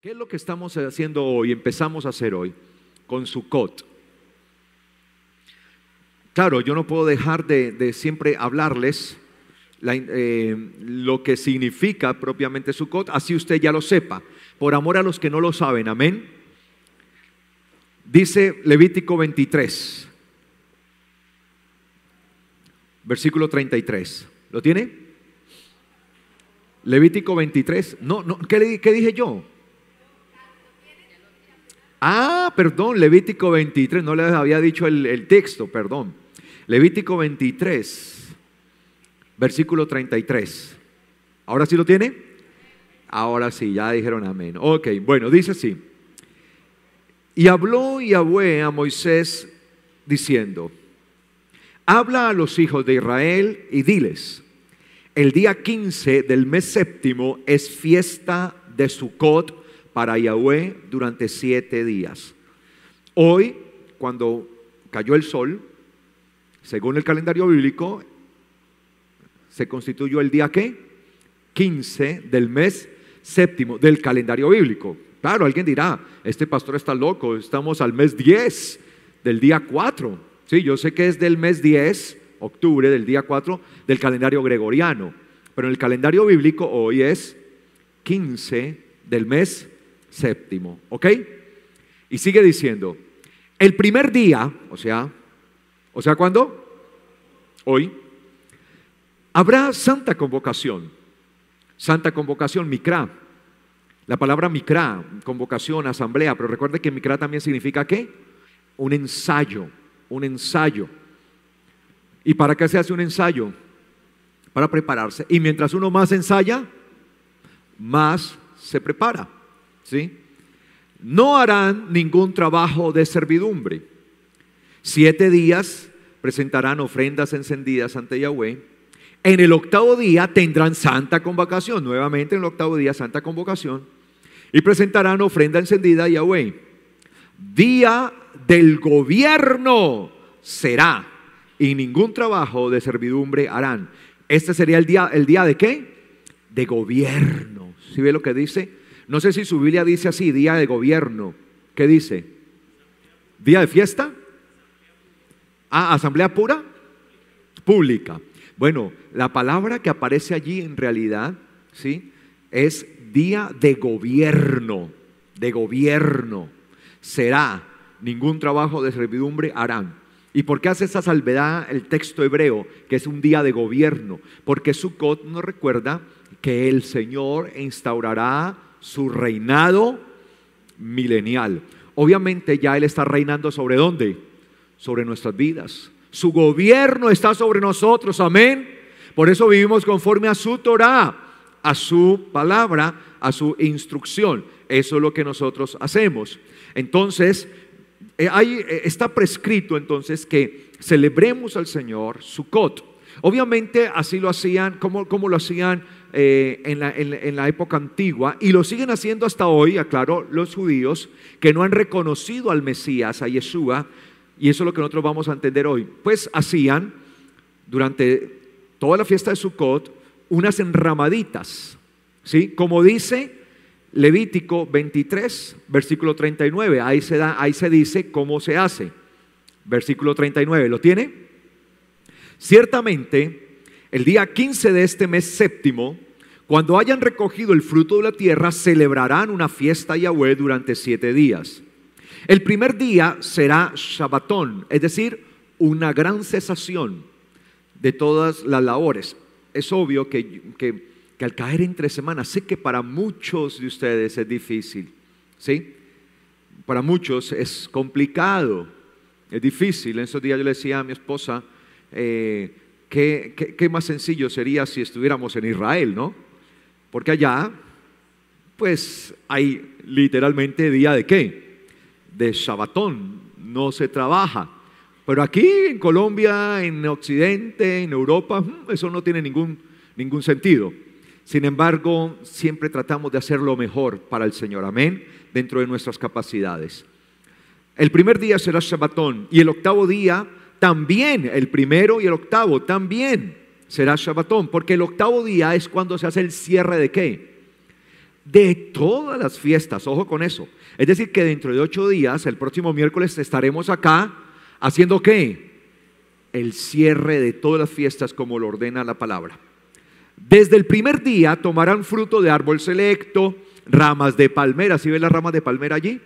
¿Qué es lo que estamos haciendo hoy? Empezamos a hacer hoy con Sukkot. Claro, yo no puedo dejar de siempre hablarles lo que significa propiamente Sukkot, así usted ya lo sepa, por amor a los que no lo saben, amén. Dice Levítico 23, versículo 33. ¿Lo tiene? Levítico 23. No, ¿qué dije yo? Perdón, Levítico 23, no les había dicho el texto, perdón. Levítico 23, versículo 33. ¿Ahora sí lo tiene? Ahora sí, ya dijeron amén. Ok, bueno, dice así. Y habló Yahweh a Moisés diciendo: habla a los hijos de Israel y diles: el día 15 del mes séptimo es fiesta de Sukkot para Yahweh durante 7 días. Hoy, cuando cayó el sol, según el calendario bíblico, se constituyó el día ¿qué? 15 del mes séptimo del calendario bíblico. Claro, alguien dirá, este pastor está loco, estamos al mes 10 del día 4. Sí, yo sé que es del mes 10, octubre, del día 4 del calendario gregoriano, pero en el calendario bíblico hoy es 15 del mes séptimo, ¿ok? Y sigue diciendo, el primer día, o sea, ¿cuándo? Hoy, habrá santa convocación, Mikra. La palabra Mikra, convocación, asamblea, pero recuerde que Mikra también significa ¿qué? Un ensayo. ¿Y para qué se hace un ensayo? Para prepararse. Y mientras uno más ensaya, más se prepara. ¿Sí? No harán ningún trabajo de servidumbre. 7 días presentarán ofrendas encendidas ante Yahweh. En el 8º día tendrán santa convocación. Nuevamente en el 8º día santa convocación. Y presentarán ofrenda encendida a Yahweh. Día del gobierno será, y ningún trabajo de servidumbre harán. Este sería el día ¿de qué? De gobierno. ¿Sí ve lo que dice? No sé si su Biblia dice así, día de gobierno. ¿Qué dice? ¿Día de fiesta? ¿Asamblea pura? Pública. Bueno, la palabra que aparece allí en realidad, ¿sí? Es día de gobierno. De gobierno. Será, ningún trabajo de servidumbre harán. ¿Y por qué hace esa salvedad el texto hebreo, que es un día de gobierno? Porque Sukkot nos recuerda que el Señor instaurará su reinado milenial. Obviamente ya Él está reinando ¿sobre dónde? Sobre nuestras vidas. Su gobierno está sobre nosotros, amén. Por eso vivimos conforme a su Torah, a su palabra, a su instrucción. Eso es lo que nosotros hacemos. Entonces, está prescrito entonces que celebremos al Señor Sukkot. Obviamente así lo hacían, como lo hacían en la época antigua, y lo siguen haciendo hasta hoy, aclaro, los judíos que no han reconocido al Mesías, a Yeshua, y eso es lo que nosotros vamos a entender hoy. Pues hacían durante toda la fiesta de Sukkot unas enramaditas, ¿sí? Como dice Levítico 23, versículo 39, ahí se dice cómo se hace. Versículo 39, ¿lo tiene? Ciertamente, el día 15 de este mes séptimo, cuando hayan recogido el fruto de la tierra, celebrarán una fiesta a Yahweh durante 7 días. El primer día será Shabbatón, es decir, una gran cesación de todas las labores. Es obvio que al caer entre semanas, sé que para muchos de ustedes es difícil, ¿sí? Para muchos es complicado, es difícil. En esos días yo le decía a mi esposa, ¿qué más sencillo sería si estuviéramos en Israel, ¿no? Porque allá, pues hay literalmente día de ¿qué? De Shabbatón, no se trabaja. Pero aquí en Colombia, en Occidente, en Europa, eso no tiene ningún sentido. Sin embargo, siempre tratamos de hacer lo mejor para el Señor, amén, dentro de nuestras capacidades. El primer día será Shabbatón, y el 8º día también, el primero y el 8º también será Shabbatón, porque el 8º día es cuando se hace el cierre de ¿qué? de todas las fiestas. Ojo con eso. Es decir, que dentro de 8 días, el próximo miércoles, estaremos acá haciendo ¿qué? El cierre de todas las fiestas como lo ordena la palabra. Desde el primer día tomarán fruto de árbol selecto, ramas de palmera. ¿Sí ven las ramas de palmera allí?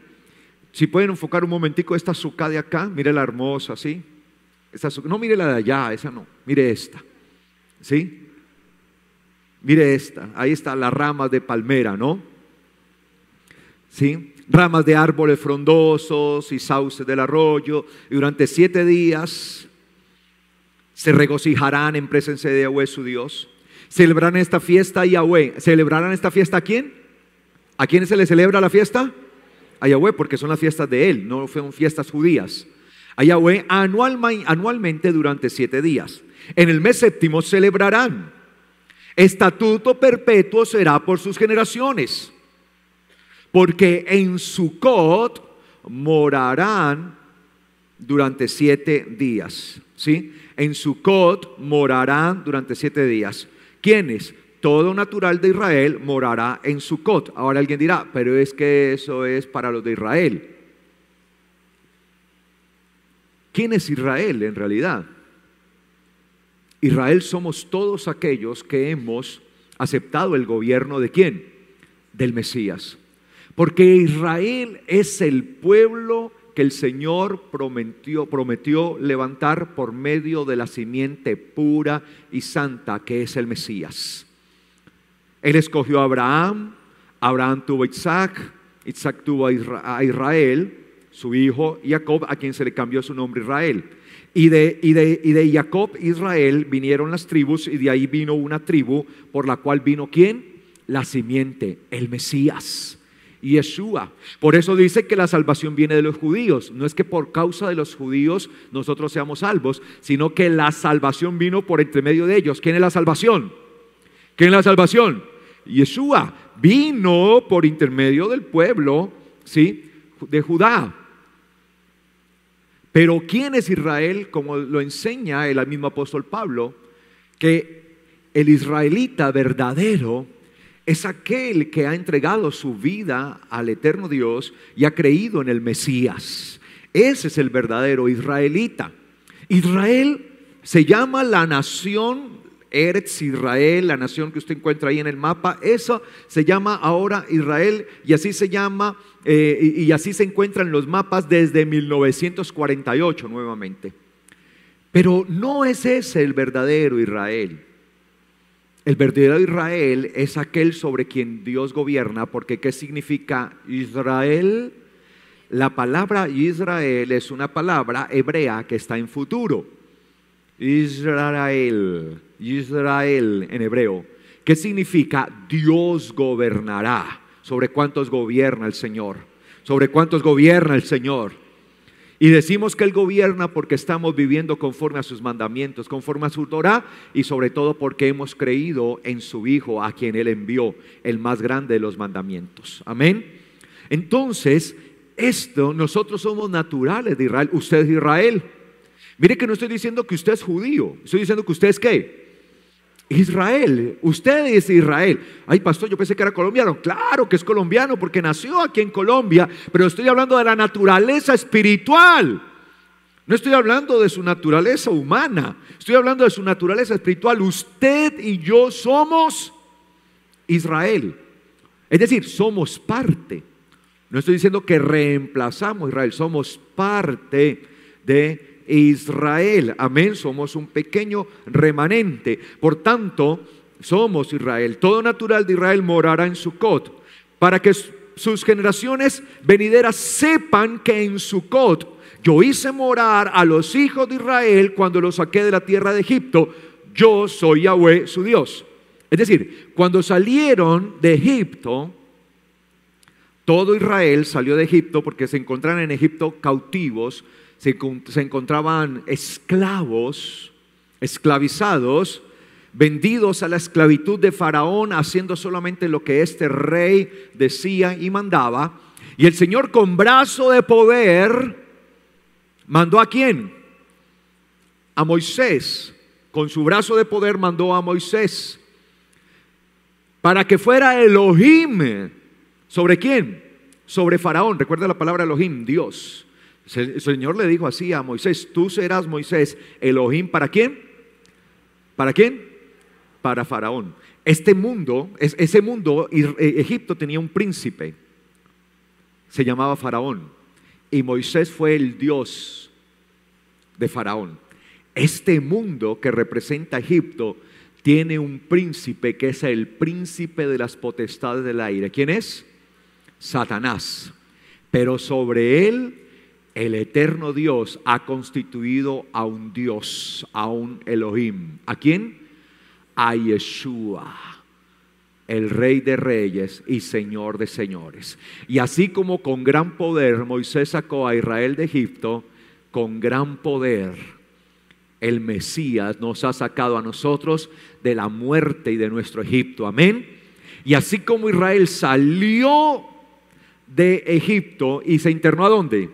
Si pueden enfocar un momentico esta azúcar de acá, mire la hermosa, ¿sí? No mire la de allá, esa no, mire esta, ¿sí? Mire esta, ahí están las ramas de palmera, ¿no? ¿Sí? Ramas de árboles frondosos y sauces del arroyo, y durante 7 días se regocijarán en presencia de Yahweh su Dios. Celebrarán esta fiesta a Yahweh. ¿Celebrarán esta fiesta a quién? ¿A quién se le celebra la fiesta? A Yahweh, porque son las fiestas de Él, no son fiestas judías. A Yahweh anualmente durante 7 días. En el mes séptimo celebrarán. Estatuto perpetuo será por sus generaciones, porque en Sucot morarán durante 7 días. ¿Sí? En Sucot morarán durante 7 días. ¿Quiénes? Todo natural de Israel morará en Sucot. Ahora alguien dirá, pero es que eso es para los de Israel. ¿Quién es Israel en realidad? Israel somos todos aquellos que hemos aceptado el gobierno ¿de quién? Del Mesías. Porque Israel es el pueblo que el Señor prometió levantar por medio de la simiente pura y santa que es el Mesías. Él escogió a Abraham, Abraham tuvo a Isaac, Isaac tuvo a Israel, su hijo Jacob, a quien se le cambió su nombre Israel. Y de Jacob, Israel, vinieron las tribus, y de ahí vino una tribu por la cual vino ¿quién? La simiente, el Mesías, Yeshua. Por eso dice que la salvación viene de los judíos. No es que por causa de los judíos nosotros seamos salvos, sino que la salvación vino por entre medio de ellos. ¿Quién es la salvación? ¿Quién es la salvación? Yeshua vino por intermedio del pueblo, ¿sí? De Judá. Pero ¿quién es Israel? Como lo enseña el mismo apóstol Pablo, que el israelita verdadero es aquel que ha entregado su vida al eterno Dios y ha creído en el Mesías. Ese es el verdadero israelita. Israel se llama la nación Eretz Israel, la nación que usted encuentra ahí en el mapa. Eso se llama ahora Israel, y así se llama y así se encuentra en los mapas desde 1948 nuevamente. Pero no es ese el verdadero Israel. El verdadero Israel es aquel sobre quien Dios gobierna, porque ¿qué significa Israel? La palabra Israel es una palabra hebrea que está en futuro. Israel, Israel en hebreo. ¿Qué significa? Dios gobernará. ¿Sobre cuántos gobierna el Señor? ¿Sobre cuántos gobierna el Señor? Y decimos que Él gobierna porque estamos viviendo conforme a sus mandamientos, conforme a su Torah, y sobre todo porque hemos creído en su Hijo, a quien Él envió, el más grande de los mandamientos. Amén. Entonces, nosotros somos naturales de Israel. Usted es Israel. Mire que no estoy diciendo que usted es judío, estoy diciendo que usted es ¿qué? Israel. Usted es Israel. Ay, pastor, yo pensé que era colombiano. Claro que es colombiano porque nació aquí en Colombia, pero estoy hablando de la naturaleza espiritual. No estoy hablando de su naturaleza humana, estoy hablando de su naturaleza espiritual. Usted y yo somos Israel. Es decir, somos parte. No estoy diciendo que reemplazamos a Israel, somos parte de Israel. Amén. Somos un pequeño remanente. Por tanto, somos Israel. Todo natural de Israel morará en Sucot, para que sus generaciones venideras sepan que en Sucot yo hice morar a los hijos de Israel cuando los saqué de la tierra de Egipto. Yo soy Yahweh su Dios. Es decir, cuando salieron de Egipto, todo Israel salió de Egipto porque se encontraban en Egipto cautivos. Se encontraban esclavos, esclavizados, vendidos a la esclavitud de Faraón, haciendo solamente lo que este rey decía y mandaba. Y el Señor, con brazo de poder, mandó ¿a quién? A Moisés. Con su brazo de poder mandó a Moisés para que fuera Elohim ¿Sobre quién? Sobre Faraón. Recuerda la palabra Elohim, Dios. El Señor le dijo así a Moisés: tú serás, Moisés, Elohim, ¿para quién? ¿Para quién? Para Faraón. Ese mundo, Egipto tenía un príncipe, se llamaba Faraón, y Moisés fue el Dios de Faraón. Este mundo que representa Egipto tiene un príncipe que es el príncipe de las potestades del aire. ¿Quién es? Satanás. Pero sobre él el eterno Dios ha constituido a un Dios, a un Elohim. ¿A quién? A Yeshua, el Rey de Reyes y Señor de Señores. Y así como con gran poder Moisés sacó a Israel de Egipto, con gran poder el Mesías nos ha sacado a nosotros de la muerte y de nuestro Egipto. Amén. Y así como Israel salió de Egipto y se internó ¿a dónde?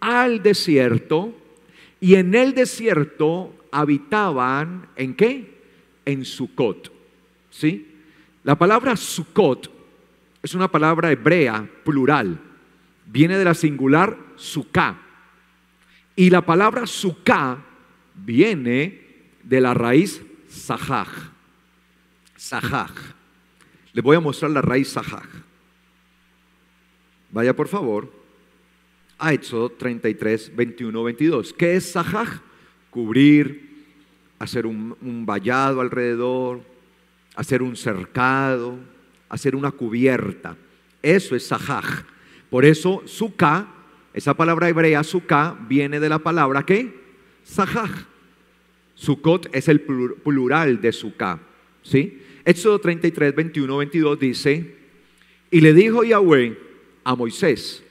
Al desierto. Y en el desierto habitaban, ¿en qué? En Sucot. ¿Sí? La palabra Sucot es una palabra hebrea plural. Viene de la singular Suká. Y la palabra Suká viene de la raíz Sahaj. Sahaj. Les voy a mostrar la raíz Sahaj. Vaya por favor a Éxodo 33, 21, 22. ¿Qué es Sahaj? Cubrir, hacer un vallado alrededor, hacer un cercado, hacer una cubierta. Eso es Sahaj. Por eso Suká, esa palabra hebrea Suká, viene de la palabra ¿qué? Sahaj. Sucot es el plural de Suká. ¿Sí? Éxodo 33, 21, 22 dice: y le dijo Yahweh a Moisés: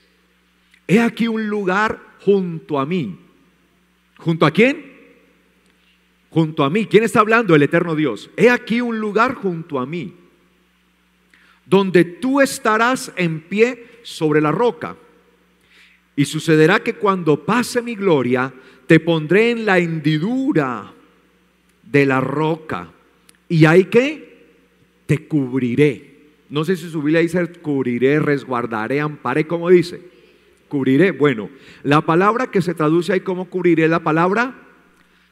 he aquí un lugar junto a mí. ¿Junto a quién? Junto a mí. ¿Quién está hablando? El eterno Dios. He aquí un lugar junto a mí, donde tú estarás en pie sobre la roca. Y sucederá que cuando pase mi gloria, te pondré en la hendidura de la roca. Y ahí que te cubriré. No sé si su Biblia dice cubriré, resguardaré, amparé. ¿Cómo dice? Cubriré. Bueno, la palabra que se traduce ahí como cubriré es la palabra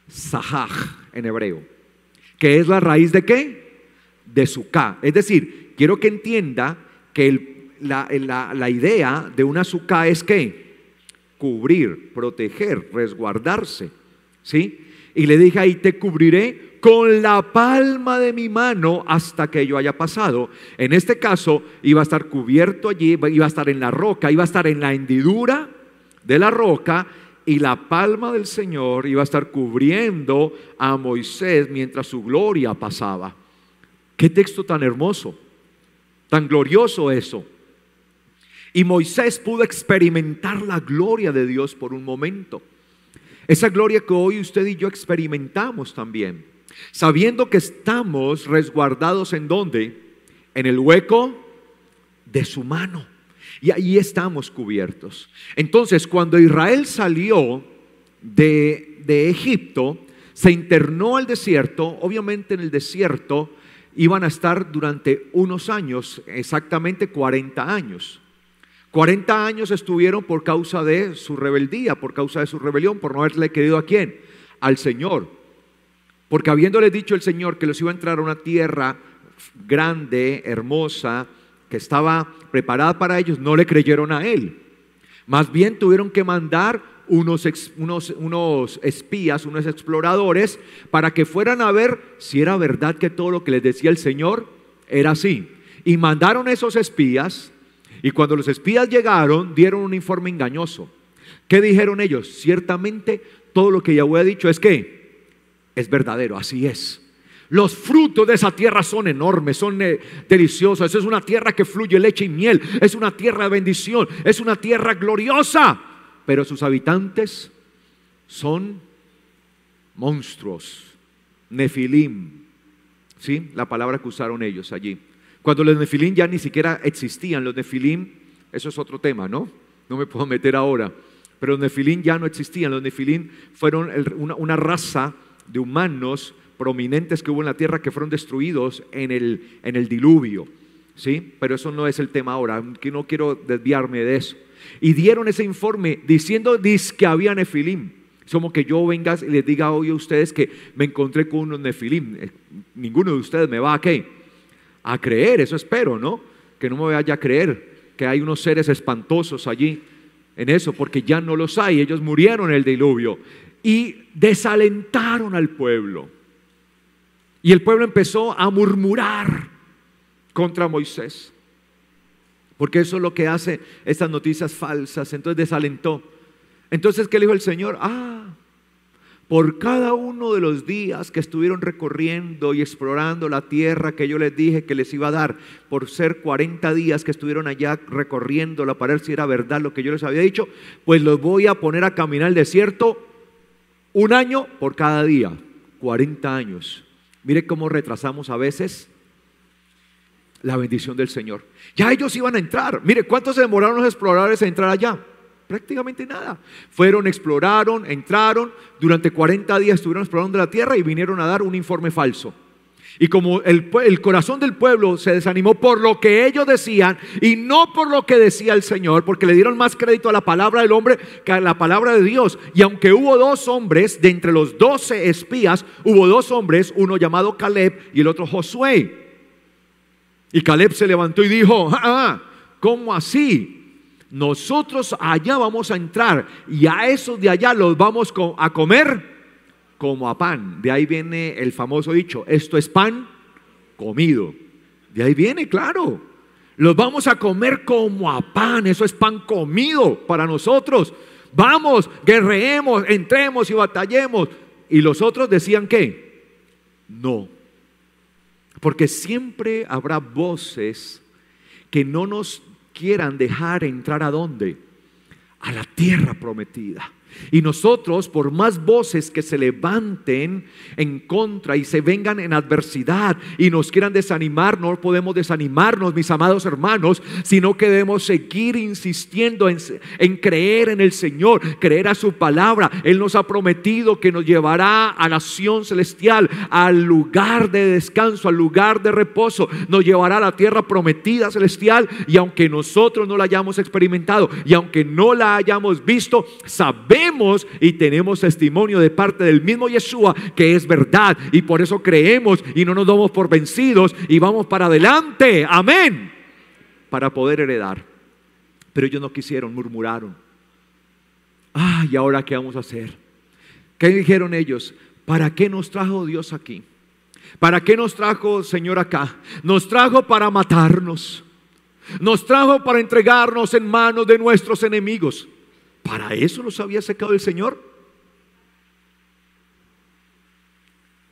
Sahaj en hebreo, que es la raíz de ¿qué? De Suká. Es decir, quiero que entienda que la idea de una Suká es ¿qué? Cubrir, proteger, resguardarse. ¿Sí? Y le dije ahí: te cubriré con la palma de mi mano hasta que yo haya pasado. En este caso iba a estar cubierto allí, iba a estar en la roca, iba a estar en la hendidura de la roca, y la palma del Señor iba a estar cubriendo a Moisés mientras su gloria pasaba. Qué texto tan hermoso, tan glorioso eso. Y Moisés pudo experimentar la gloria de Dios por un momento. Esa gloria que hoy usted y yo experimentamos también, sabiendo que estamos resguardados ¿en dónde? En el hueco de su mano. Y ahí estamos cubiertos. Entonces, cuando Israel salió de Egipto, se internó al desierto. Obviamente en el desierto iban a estar durante unos años, exactamente 40 años. 40 años estuvieron por causa de su rebeldía, por causa de su rebelión, por no haberle querido ¿a quién? Al Señor. Porque habiéndole dicho el Señor que los iba a entrar a una tierra grande, hermosa, que estaba preparada para ellos, no le creyeron a él. Más bien tuvieron que mandar unos espías, unos exploradores, para que fueran a ver si era verdad que todo lo que les decía el Señor era así. Y mandaron esos espías, y cuando los espías llegaron, dieron un informe engañoso. ¿Qué dijeron ellos? Ciertamente todo lo que Yahweh ha dicho es que es verdadero, así es. Los frutos de esa tierra son enormes, son deliciosos. Es una tierra que fluye leche y miel. Es una tierra de bendición. Es una tierra gloriosa. Pero sus habitantes son monstruos, nefilim. ¿Sí? La palabra que usaron ellos allí. Cuando los nefilim ya ni siquiera existían. Los nefilim, eso es otro tema, ¿no? No me puedo meter ahora. Pero los nefilim ya no existían. Los nefilim fueron una raza de humanos prominentes que hubo en la tierra, que fueron destruidos en el diluvio. ¿sí? Pero eso no es el tema ahora, que no quiero desviarme de eso. Y dieron ese informe diciendo que había nefilim. Es como que yo venga y les diga hoy a ustedes que me encontré con unos nefilim. Ninguno de ustedes me va a ¿qué? A creer, eso espero, ¿no? Que no me vaya a creer que hay unos seres espantosos allí en eso, porque ya no los hay. Ellos murieron en el diluvio y desalentaron al pueblo. Y el pueblo empezó a murmurar contra Moisés, porque eso es lo que hace estas noticias falsas. Entonces desalentó. Entonces, ¿qué le dijo el Señor? Por cada uno de los días que estuvieron recorriendo y explorando la tierra que yo les dije que les iba a dar, por ser 40 días que estuvieron allá recorriéndola para ver si era verdad lo que yo les había dicho, pues los voy a poner a caminar el desierto 1 año por cada día, 40 años. Mire cómo retrasamos a veces la bendición del Señor. Ya ellos iban a entrar. Mire, ¿cuánto se demoraron los exploradores en entrar allá? Prácticamente nada. Fueron, exploraron, entraron, durante 40 días estuvieron explorando la tierra y vinieron a dar un informe falso. Y como el corazón del pueblo se desanimó por lo que ellos decían y no por lo que decía el Señor, porque le dieron más crédito a la palabra del hombre que a la palabra de Dios. Y aunque hubo 2 hombres, de entre los 12 espías, hubo 2 hombres, uno llamado Caleb y el otro Josué. Y Caleb se levantó y dijo: ¿cómo así? Nosotros allá vamos a entrar y a esos de allá los vamos a comer como a pan. De ahí viene el famoso dicho: esto es pan comido. De ahí viene, claro. Los vamos a comer como a pan. Eso es pan comido para nosotros. Vamos, guerreemos, entremos y batallemos. Y los otros decían ¿qué? No. Porque siempre habrá voces que no nos quieran dejar entrar ¿a dónde? A la tierra prometida. Y nosotros, por más voces que se levanten en contra y se vengan en adversidad y nos quieran desanimar, no podemos desanimarnos, mis amados hermanos, sino que debemos seguir insistiendo en creer en el Señor, creer a su palabra. Él nos ha prometido que nos llevará a la Sión celestial, al lugar de descanso, al lugar de reposo. Nos llevará a la tierra prometida celestial, y aunque nosotros no la hayamos experimentado y aunque no la hayamos visto, sabemos y tenemos testimonio de parte del mismo Yeshua que es verdad, y por eso creemos y no nos damos por vencidos y vamos para adelante, amén, para poder heredar. Pero ellos no quisieron, murmuraron. ¿Y ahora qué vamos a hacer? ¿Qué dijeron ellos? ¿Para qué nos trajo Dios aquí? ¿Para qué nos trajo, Señor, acá? Nos trajo para matarnos, nos trajo para entregarnos en manos de nuestros enemigos. ¿Para eso los había sacado el Señor?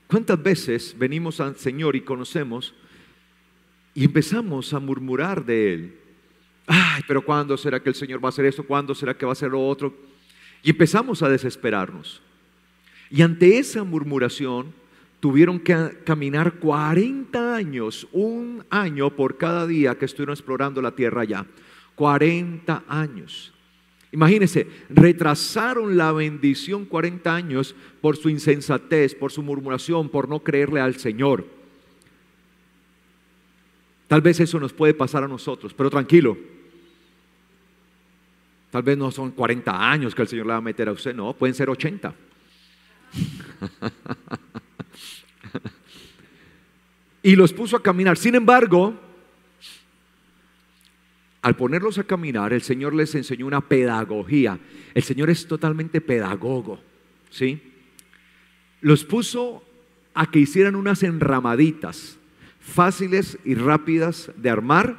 ¿Cuántas veces venimos al Señor y conocemos y empezamos a murmurar de Él? Pero ¿cuándo será que el Señor va a hacer esto? ¿Cuándo será que va a hacer lo otro? Y empezamos a desesperarnos. Y ante esa murmuración tuvieron que caminar 40 años, 1 año por cada día que estuvieron explorando la tierra allá. 40 años. Imagínense, retrasaron la bendición 40 años por su insensatez, por su murmuración, por no creerle al Señor. Tal vez eso nos puede pasar a nosotros, pero tranquilo. Tal vez no son 40 años que el Señor le va a meter a usted, no, pueden ser 80. Y los puso a caminar. Sin embargo, al ponerlos a caminar, el Señor les enseñó una pedagogía. El Señor es totalmente pedagogo, ¿sí? Los puso a que hicieran unas enramaditas fáciles y rápidas de armar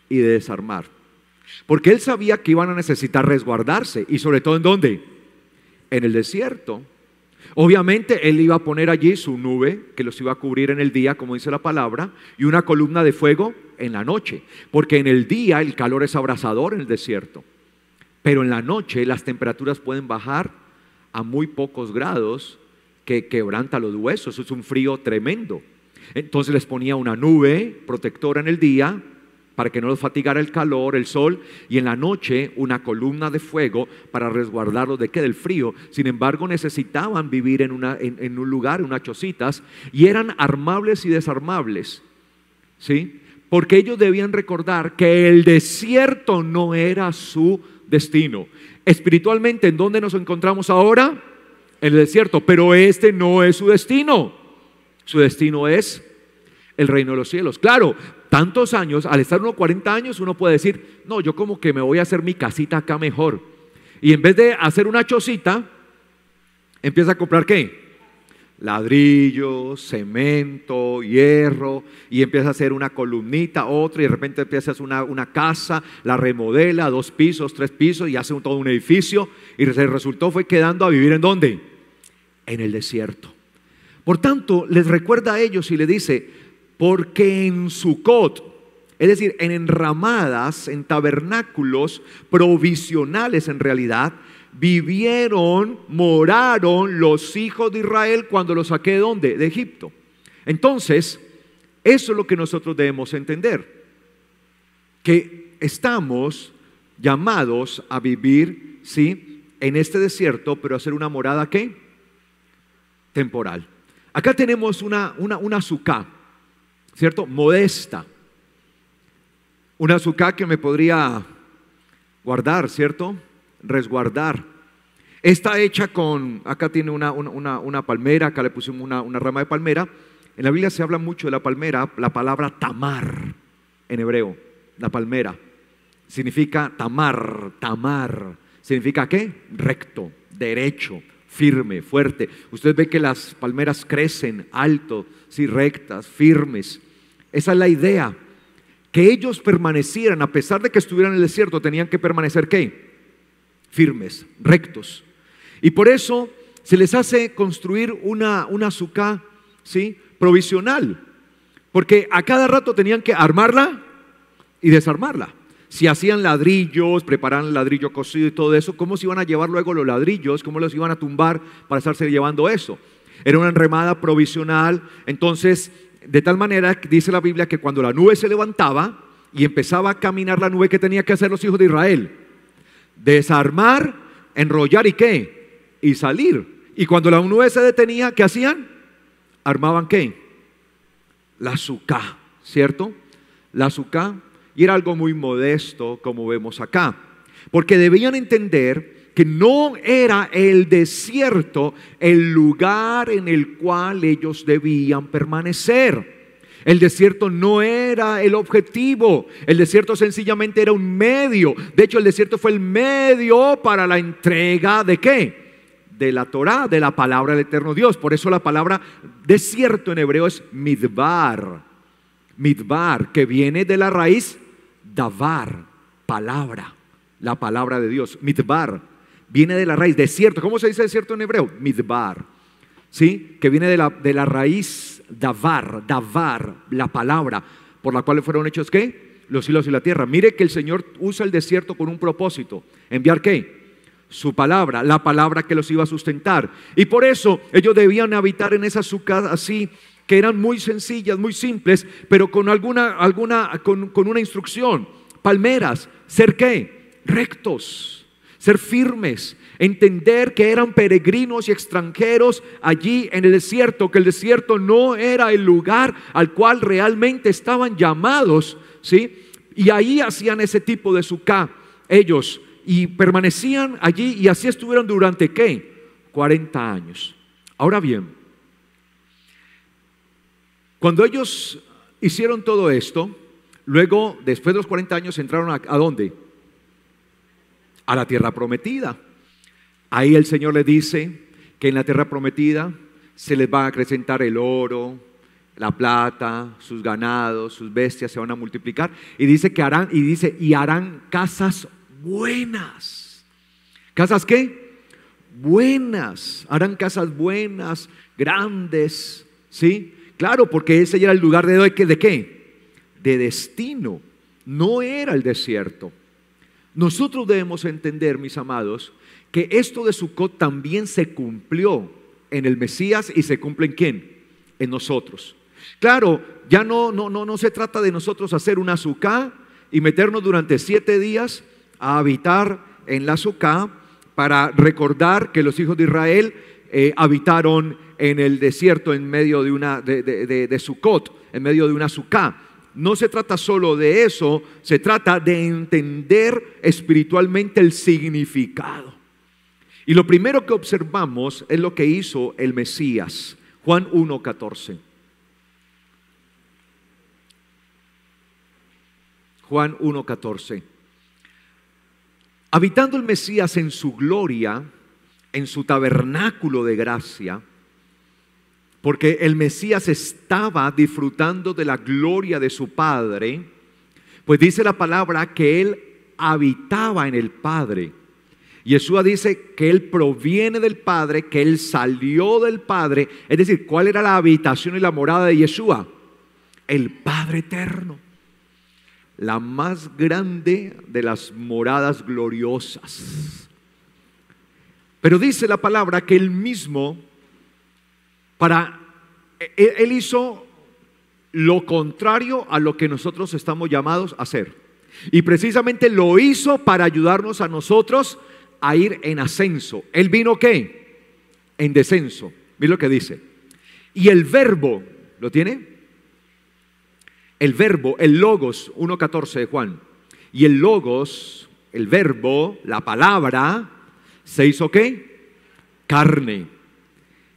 y de desarmar, porque Él sabía que iban a necesitar resguardarse. Y sobre todo, ¿en dónde? En el desierto. Obviamente Él iba a poner allí su nube que los iba a cubrir en el día, como dice la palabra, y una columna de fuego en la noche, porque en el día el calor es abrasador en el desierto, pero en la noche las temperaturas pueden bajar a muy pocos grados que quebranta los huesos. Es un frío tremendo. Entonces les ponía una nube protectora en el día para que no los fatigara el calor, el sol, y en la noche una columna de fuego para resguardarlos de qué, del frío. Sin embargo, necesitaban vivir en un lugar, unas chocitas, y eran armables y desarmables, ¿sí? Porque ellos debían recordar que el desierto no era su destino. Espiritualmente, ¿en dónde nos encontramos ahora? En el desierto, pero este no es su destino. Su destino es el reino de los cielos. Claro, tantos años, al estar unos 40 años, uno puede decir, no, yo como que me voy a hacer mi casita acá mejor. Y en vez de hacer una chocita, empieza a comprar ¿qué? Ladrillos, cemento, hierro, y empieza a hacer una columnita, otra, y de repente empieza a hacer una casa, la remodela, 2 pisos, 3 pisos, y hace todo un edificio, y se resultó fue quedando a vivir ¿en dónde? En el desierto. Por tanto, les recuerda a ellos y les dice, porque en Sucot, es decir, en enramadas, en tabernáculos provisionales en realidad, vivieron, moraron los hijos de Israel cuando los saqué ¿de dónde? De Egipto. Entonces, eso es lo que nosotros debemos entender, que estamos llamados a vivir, ¿sí?, en este desierto, pero a hacer una morada ¿qué? Temporal. Acá tenemos una sucá, ¿cierto? Modesta. Una sucá que me podría guardar, ¿cierto? Resguardar. Está hecha con, acá tiene una palmera, acá le pusimos una rama de palmera. En la Biblia se habla mucho de la palmera, la palabra tamar en hebreo, la palmera. Significa tamar. ¿Significa qué? Recto, derecho, firme, fuerte. Usted ve que las palmeras crecen alto, sí, rectas, firmes. Esa es la idea. Que ellos permanecieran, a pesar de que estuvieran en el desierto, tenían que permanecer ¿qué? Firmes, rectos. Y por eso se les hace construir una sucá, ¿sí?, provisional. Porque a cada rato tenían que armarla y desarmarla. Si hacían ladrillos, preparaban el ladrillo cocido y todo eso, ¿cómo se iban a llevar luego los ladrillos? ¿Cómo los iban a tumbar para estarse llevando eso? Era una enramada provisional. Entonces, de tal manera, dice la Biblia, que cuando la nube se levantaba y empezaba a caminar la nube, ¿qué tenía que hacer los hijos de Israel? Desarmar, enrollar y ¿qué? Y salir. Y cuando la nube se detenía, ¿qué hacían? Armaban ¿qué? La sucá, ¿cierto? La sucá. Y era algo muy modesto, como vemos acá, porque debían entender que no era el desierto el lugar en el cual ellos debían permanecer. El desierto no era el objetivo, el desierto sencillamente era un medio. De hecho, el desierto fue el medio para la entrega ¿de qué? De la Torá, de la palabra del eterno Dios. Por eso la palabra desierto en hebreo es midbar. Midbar, que viene de la raíz davar, palabra, la palabra de Dios. Midbar viene de la raíz desierto. ¿Cómo se dice desierto en hebreo? Midbar, ¿sí? Que viene de la raíz davar, la palabra por la cual fueron hechos ¿qué? Los cielos y la tierra. Mire que el Señor usa el desierto con un propósito. ¿Enviar qué? Su palabra, la palabra que los iba a sustentar. Y por eso ellos debían habitar en esas sucas así, que eran muy sencillas, muy simples, pero con con una instrucción. Palmeras, ser ¿qué? Rectos, ser firmes, entender que eran peregrinos y extranjeros allí en el desierto, que el desierto no era el lugar al cual realmente estaban llamados, ¿sí? Y ahí hacían ese tipo de sucá ellos, y permanecían allí, y así estuvieron durante ¿qué? 40 años. Ahora bien, cuando ellos hicieron todo esto, luego, después de los 40 años, entraron ¿a dónde? A la tierra prometida. Ahí el Señor les dice que en la tierra prometida se les va a acrecentar el oro, la plata, sus ganados, sus bestias se van a multiplicar. Y dice que harán casas buenas. ¿Casas qué? Buenas. Harán casas buenas, grandes, ¿sí? Claro, porque ese era el lugar ¿de qué? De destino. No era el desierto. Nosotros debemos entender, mis amados, que esto de Sucot también se cumplió en el Mesías y se cumple ¿en quién? En nosotros. Claro, ya no se trata de nosotros hacer una sucá y meternos durante 7 días a habitar en la sucá para recordar que los hijos de Israel habitaron en el desierto en medio de Sucot, en medio de una sucá. no se trata solo de eso, se trata de entender espiritualmente el significado. Y lo primero que observamos es lo que hizo el Mesías. Juan 1:14. Juan 1:14. Habitando el Mesías en su gloria, en su tabernáculo de gracia, porque el Mesías estaba disfrutando de la gloria de su Padre, pues dice la palabra que Él habitaba en el Padre. Yeshua dice que Él proviene del Padre, que Él salió del Padre. Es decir, ¿cuál era la habitación y la morada de Yeshua? El Padre eterno. La más grande de las moradas gloriosas. Pero dice la palabra que Él mismo, Él hizo lo contrario a lo que nosotros estamos llamados a hacer. Y precisamente lo hizo para ayudarnos a nosotros a ir en ascenso. Él vino ¿qué? En descenso. Mira lo que dice. Y el verbo, ¿lo tiene? El verbo, el logos, 1:14 de Juan. Y el logos, el verbo, la palabra, se hizo ¿qué? Carne.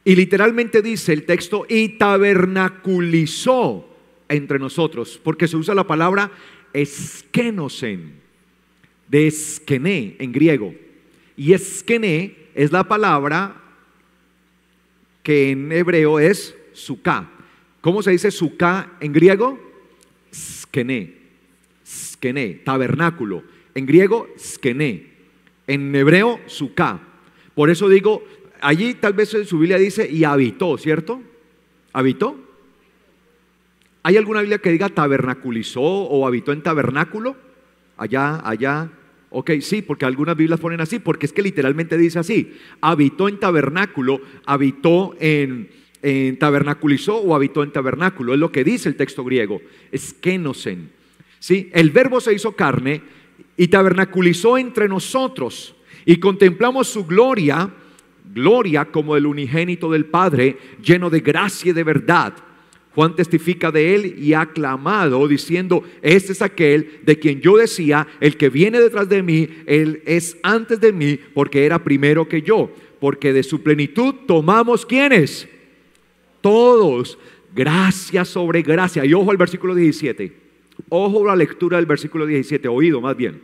Y literalmente dice el texto, y tabernaculizó entre nosotros, porque se usa la palabra eskenosen, de eskené en griego. Y eskené es la palabra que en hebreo es suká. ¿Cómo se dice suká en griego? Skené, skené, tabernáculo. En griego, skené. En hebreo, suká. Por eso digo, allí tal vez en su Biblia dice y habitó, ¿cierto? ¿Habitó? ¿Hay alguna Biblia que diga tabernaculizó o habitó en tabernáculo? Allá. Ok, sí, porque algunas Biblias ponen así, porque es que literalmente dice así. Habitó en tabernáculo, habitó en tabernaculizó o habitó en tabernáculo. Es lo que dice el texto griego. Skenosen. ¿Sí? El verbo se hizo carne y tabernaculizó entre nosotros. Y contemplamos su gloria como el unigénito del Padre, lleno de gracia y de verdad. Juan testifica de él y ha clamado diciendo, este es aquel de quien yo decía, el que viene detrás de mí, él es antes de mí, porque era primero que yo. Porque de su plenitud tomamos, ¿quiénes? Todos, gracia sobre gracia. Y ojo al versículo 17. Ojo a la lectura del versículo 17, oído más bien.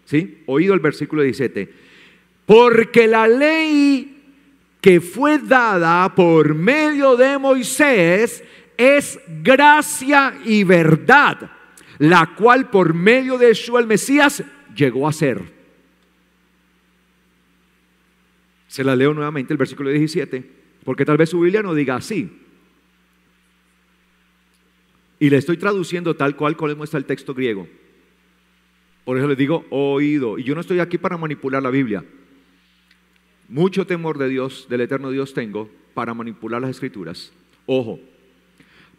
¿Sí? Oído el versículo 17. Porque la ley que fue dada por medio de Moisés es gracia y verdad, la cual por medio de Yeshua el Mesías llegó a ser. Se la leo nuevamente el versículo 17, porque tal vez su Biblia no diga así. Y le estoy traduciendo tal cual como muestra el texto griego. Por eso les digo oído. Y yo no estoy aquí para manipular la Biblia. Mucho temor de Dios, del eterno Dios tengo para manipular las escrituras. Ojo.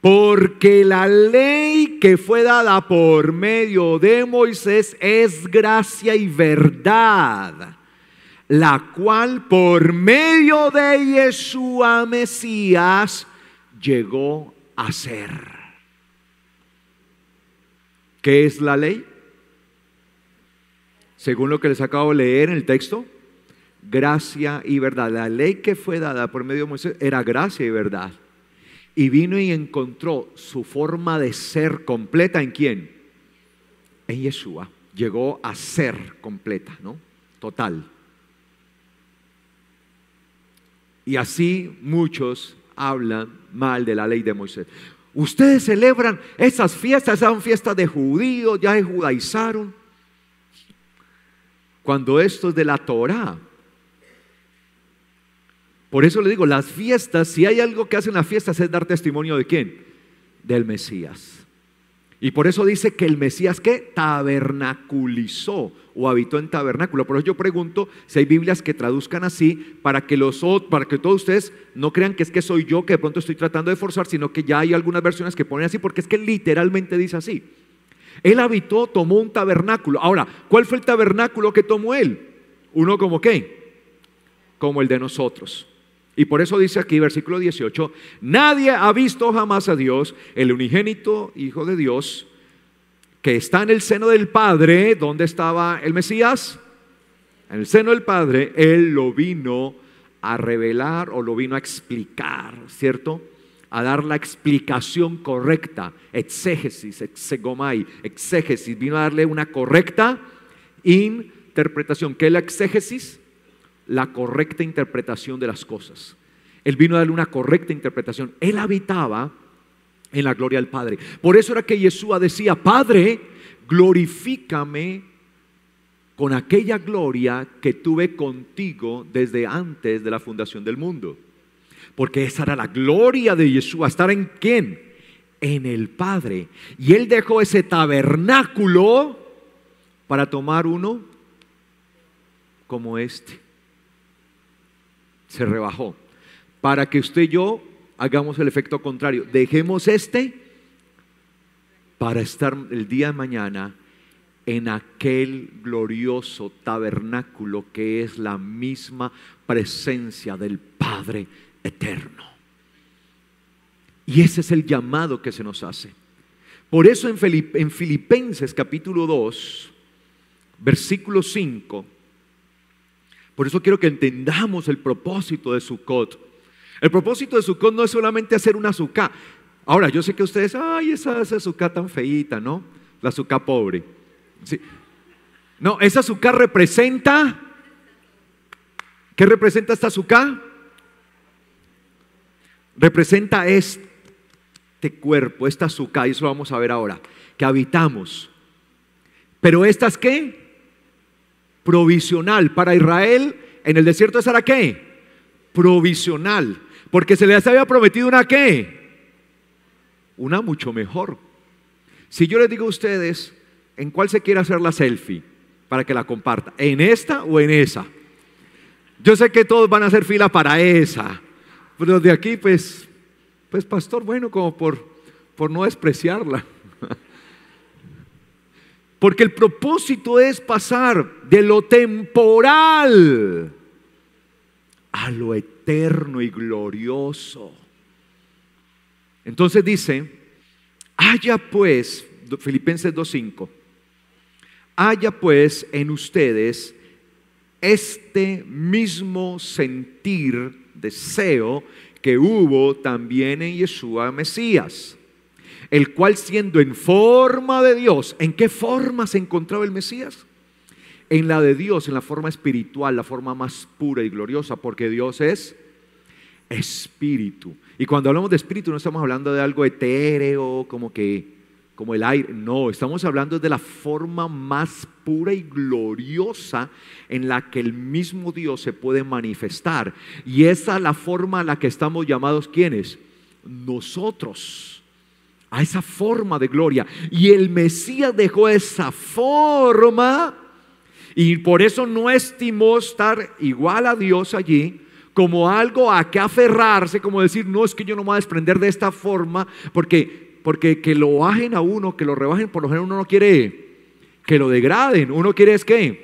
Porque la ley que fue dada por medio de Moisés es gracia y verdad, la cual por medio de Yeshua Mesías llegó a ser. ¿Qué es la ley? Según lo que les acabo de leer en el texto, gracia y verdad. La ley que fue dada por medio de Moisés era gracia y verdad. Y vino y encontró su forma de ser completa ¿en quién? En Yeshua. Llegó a ser completa, ¿no? Total. Y así muchos hablan mal de la ley de Moisés. Ustedes celebran esas fiestas, son fiestas de judíos, ya se judaizaron. Cuando esto es de la Torá. Por eso le digo, las fiestas, si hay algo que hacen las fiestas es dar testimonio ¿de quién? Del Mesías. Y por eso dice que el Mesías ¿qué? Tabernaculizó o habitó en tabernáculo. Por eso yo pregunto si hay Biblias que traduzcan así para que todos ustedes no crean que es que soy yo que de pronto estoy tratando de forzar, sino que ya hay algunas versiones que ponen así, porque es que literalmente dice así. Él habitó, tomó un tabernáculo. Ahora, ¿cuál fue el tabernáculo que tomó él? Uno como ¿qué? Como el de nosotros. Y por eso dice aquí, versículo 18, nadie ha visto jamás a Dios, el unigénito Hijo de Dios, que está en el seno del Padre. ¿Dónde estaba el Mesías? En el seno del Padre. Él lo vino a revelar o lo vino a explicar, ¿cierto? A dar la explicación correcta, exégesis, exegomai, exégesis, vino a darle una correcta interpretación. ¿Qué es la exégesis? La correcta interpretación de las cosas. Él vino a darle una correcta interpretación. Él habitaba en la gloria del Padre. Por eso era que Yeshua decía: Padre, glorifícame con aquella gloria que tuve contigo desde antes de la fundación del mundo. Porque esa era la gloria de Yeshua, estar en ¿quién? En el Padre. Y Él dejó ese tabernáculo para tomar uno como este. Se rebajó para que usted y yo hagamos el efecto contrario. Dejemos este para estar el día de mañana en aquel glorioso tabernáculo que es la misma presencia del Padre eterno. Y ese es el llamado que se nos hace. Por eso en Filipenses capítulo 2, versículo 5, por eso quiero que entendamos el propósito de Sukkot. El propósito de Sukkot no es solamente hacer una sukkah. Ahora, yo sé que ustedes, ay, esa sukkah tan feíta, ¿no? La sukkah pobre. Sí. No, esa sukkah representa, ¿qué representa esta sukkah? Representa este cuerpo, esta sukkah, y eso lo vamos a ver ahora, que habitamos. Pero esta es ¿qué? Provisional. Para Israel en el desierto esa era ¿qué? Provisional, porque se les había prometido una ¿qué? Una mucho mejor. Si yo les digo a ustedes, ¿en cuál se quiere hacer la selfie? Para que la comparta, ¿en esta o en esa? Yo sé que todos van a hacer fila para esa, pero de aquí pues pastor, bueno, como por no despreciarla. Porque el propósito es pasar de lo temporal a lo eterno y glorioso. Entonces dice: haya pues, Filipenses 2:5, haya pues en ustedes este mismo sentir, deseo que hubo también en Yeshua Mesías, el cual siendo en forma de Dios. ¿En qué forma se encontraba el Mesías? En la de Dios, en la forma espiritual, la forma más pura y gloriosa, porque Dios es espíritu. Y cuando hablamos de espíritu no estamos hablando de algo etéreo, como el aire. No, estamos hablando de la forma más pura y gloriosa en la que el mismo Dios se puede manifestar. Y esa es la forma a la que estamos llamados, ¿quiénes? Nosotros, a esa forma de gloria. Y el Mesías dejó esa forma, y por eso no estimó estar igual a Dios allí como algo a que aferrarse, como decir, no, es que yo no me voy a desprender de esta forma, porque que lo bajen a uno, que lo rebajen, por lo general uno no quiere que lo degraden, uno quiere es que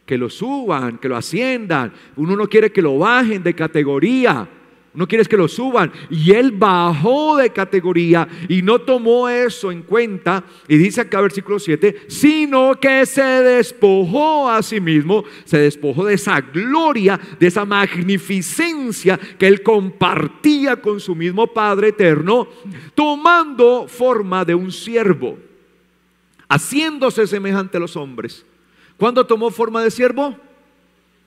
lo suban, que lo asciendan, uno no quiere que lo bajen de categoría, uno quiere que lo suban. Y él bajó de categoría y no tomó eso en cuenta. Y dice acá versículo 7, sino que se despojó a sí mismo, se despojó de esa gloria, de esa magnificencia que él compartía con su mismo Padre eterno, tomando forma de un siervo, haciéndose semejante a los hombres. ¿Cuándo tomó forma de siervo?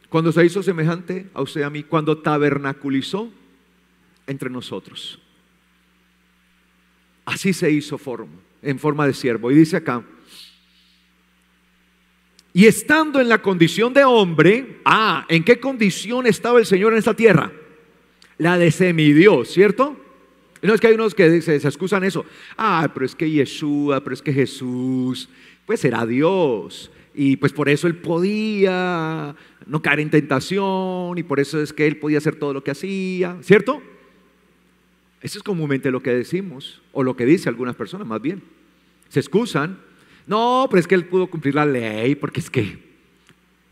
Cuando se hizo semejante a usted y a mí, cuando tabernaculizó entre nosotros. Así se hizo forma, en forma de siervo. Y dice acá, y estando en la condición de hombre, ¿en qué condición estaba el Señor en esta tierra? La de semidios, ¿cierto? No, es que hay unos que se excusan eso. Pero es que Yeshua, pero es que Jesús, pues era Dios. Y pues por eso él podía no caer en tentación, y por eso es que él podía hacer todo lo que hacía, ¿cierto? Eso es comúnmente lo que decimos, o lo que dice algunas personas más bien. Se excusan. No, pero es que él pudo cumplir la ley, porque es que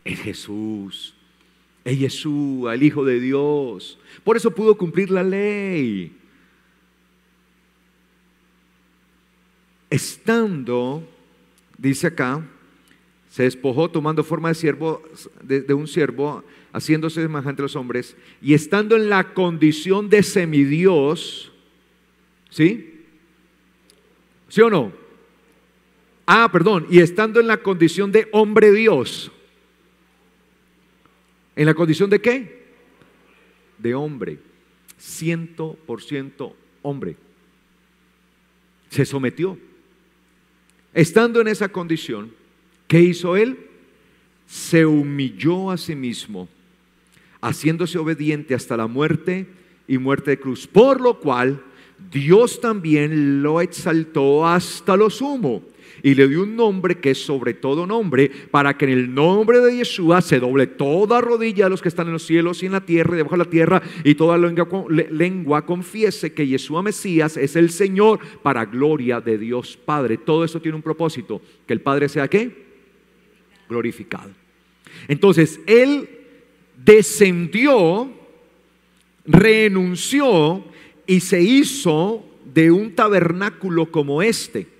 es Jesús, es Yeshua, el Hijo de Dios. Por eso pudo cumplir la ley. Estando dice acá, se despojó tomando forma de siervo, de un siervo, haciéndose semejante a los hombres, y estando en la condición de semidios, ¿sí? ¿Sí o no? Y estando en la condición de hombre Dios. ¿En la condición de qué? De hombre, 100% hombre. Se sometió. Estando en esa condición, ¿qué hizo él? Se humilló a sí mismo, haciéndose obediente hasta la muerte y muerte de cruz, por lo cual Dios también lo exaltó hasta lo sumo y le dio un nombre que es sobre todo nombre, para que en el nombre de Yeshua se doble toda rodilla de los que están en los cielos y en la tierra y debajo de la tierra, y toda lengua confiese que Yeshua Mesías es el Señor, para gloria de Dios Padre. Todo eso tiene un propósito, que el Padre sea ¿qué? Glorificado. Entonces él descendió, renunció y se hizo de un tabernáculo como este,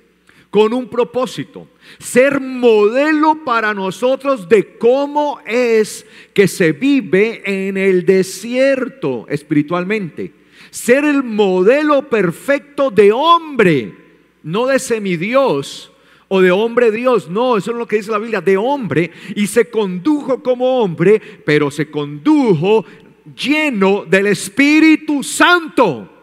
con un propósito: ser modelo para nosotros de cómo es que se vive en el desierto espiritualmente. Ser el modelo perfecto de hombre, no de semidios o de hombre Dios. No, eso es lo que dice la Biblia, de hombre. Y se condujo como hombre, pero se condujo lleno del Espíritu Santo.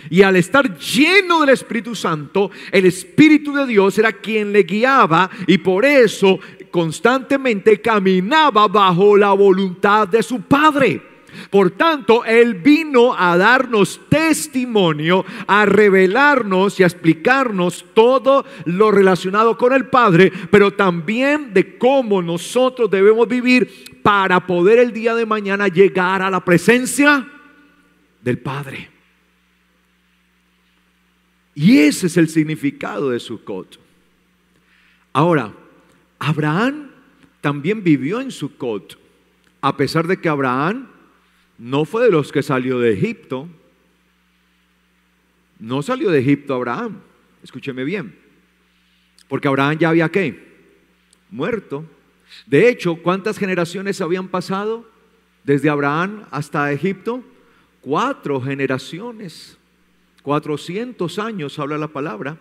Y al estar lleno del Espíritu Santo, el Espíritu de Dios era quien le guiaba, y por eso constantemente caminaba bajo la voluntad de su Padre. Por tanto, Él vino a darnos testimonio, a revelarnos y a explicarnos todo lo relacionado con el Padre, pero también de cómo nosotros debemos vivir para poder el día de mañana llegar a la presencia del Padre. Y ese es el significado de Sucot. Ahora, Abraham también vivió en Sucot, a pesar de que Abraham no fue de los que salió de Egipto. No salió de Egipto Abraham, escúcheme bien, porque Abraham ya había ¿qué? Muerto. De hecho, ¿cuántas generaciones habían pasado desde Abraham hasta Egipto? 4 generaciones. 400 años habla la palabra,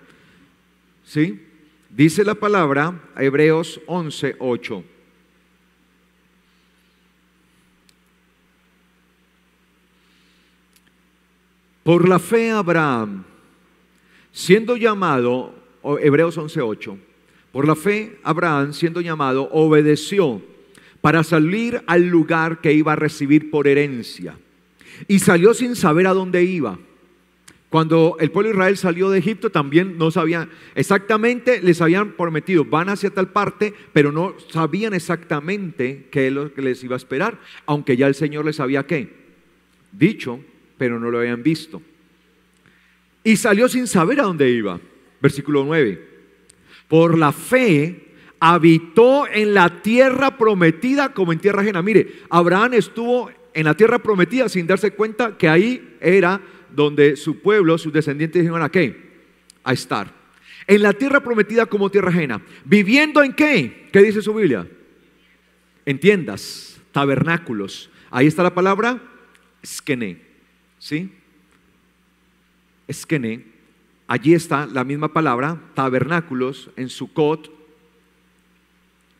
¿sí? Dice la palabra, Hebreos 11:8. Por la fe Abraham, siendo llamado, Hebreos 11:8, por la fe Abraham, siendo llamado, obedeció para salir al lugar que iba a recibir por herencia, y salió sin saber a dónde iba. Cuando el pueblo de Israel salió de Egipto, también no sabían exactamente, les habían prometido, van hacia tal parte, pero no sabían exactamente qué es lo que les iba a esperar, aunque ya el Señor les había ¿qué? Dicho, pero no lo habían visto. Y salió sin saber a dónde iba. Versículo 9. Por la fe habitó en la tierra prometida como en tierra ajena. Mire, Abraham estuvo en la tierra prometida sin darse cuenta que ahí era donde su pueblo, sus descendientes iban a ¿qué? A estar. En la tierra prometida como tierra ajena. ¿Viviendo en qué? ¿Qué dice su Biblia? En tiendas, tabernáculos. Ahí está la palabra esquené, ¿sí? Esquené. Allí está la misma palabra, tabernáculos, en Sucot,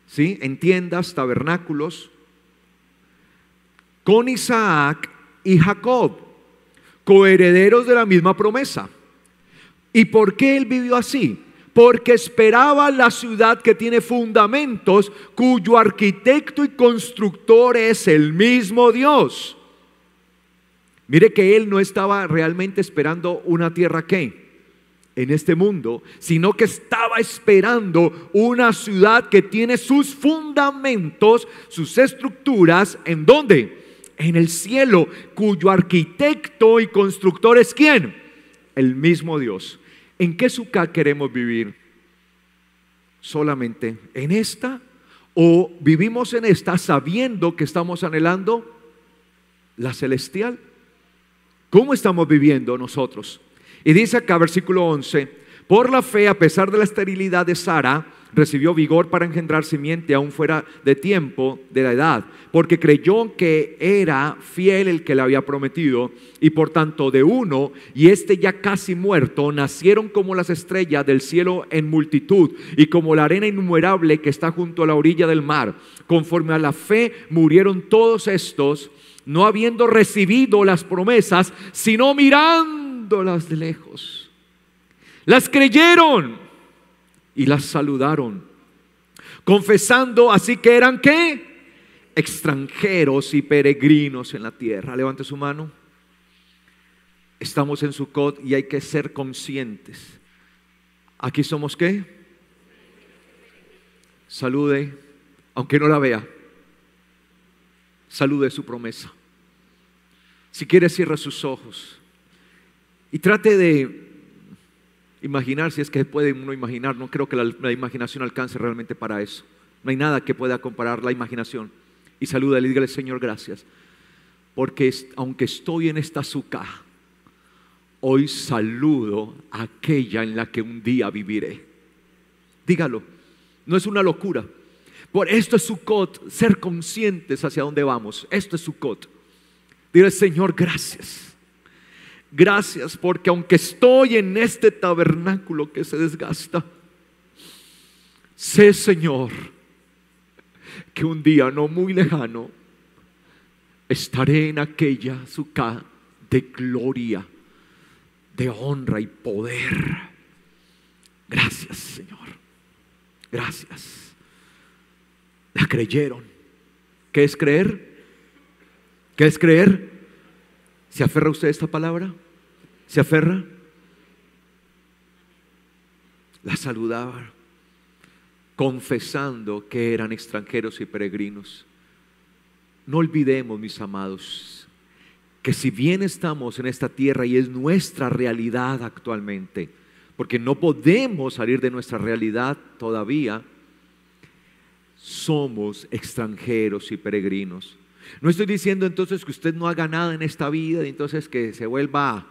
¿sí? En tiendas, tabernáculos, con Isaac y Jacob, coherederos de la misma promesa. ¿Y por qué él vivió así? Porque esperaba la ciudad que tiene fundamentos, cuyo arquitecto y constructor es el mismo Dios. Mire que él no estaba realmente esperando una tierra ¿qué? En este mundo, sino que estaba esperando una ciudad que tiene sus fundamentos, sus estructuras, ¿en dónde? En el cielo, cuyo arquitecto y constructor es ¿quién? El mismo Dios. ¿En qué Sucá queremos vivir? ¿Solamente en esta? ¿O vivimos en esta sabiendo que estamos anhelando la celestial? ¿Cómo estamos viviendo nosotros? Y dice acá versículo 11, por la fe, a pesar de la esterilidad de Sara, recibió vigor para engendrar simiente aún fuera de tiempo de la edad, porque creyó que era fiel el que le había prometido, y por tanto de uno, y este ya casi muerto, nacieron como las estrellas del cielo en multitud, y como la arena innumerable que está junto a la orilla del mar. Conforme a la fe murieron todos estos, no habiendo recibido las promesas, sino mirándolas de lejos. Las creyeron y las saludaron, confesando así que eran ¿qué? Extranjeros y peregrinos en la tierra. Levante su mano. Estamos en Sucot y hay que ser conscientes. Aquí somos ¿qué? Salude, aunque no la vea. Salude su promesa. Si quiere, cierre sus ojos y trate de imaginar, si es que puede uno imaginar. No creo que la imaginación alcance realmente para eso. No hay nada que pueda comparar la imaginación. Y salúdale y dígale: Señor, gracias, porque aunque estoy en esta sucá, hoy saludo a aquella en la que un día viviré. Dígalo, no es una locura. Por esto es Sucot, ser conscientes hacia dónde vamos. Esto es Sucot. Dile: Señor, gracias. Gracias porque aunque estoy en este tabernáculo que se desgasta, sé, Señor, que un día no muy lejano estaré en aquella sucá de gloria, de honra y poder. Gracias, Señor. Gracias. La creyeron. ¿Qué es creer? ¿Qué es creer? ¿Se aferra usted a esta palabra? ¿Se aferra? La saludaba, confesando que eran extranjeros y peregrinos. No olvidemos, mis amados, que si bien estamos en esta tierra y es nuestra realidad actualmente, porque no podemos salir de nuestra realidad todavía, somos extranjeros y peregrinos. No estoy diciendo entonces que usted no haga nada en esta vida y entonces que se vuelva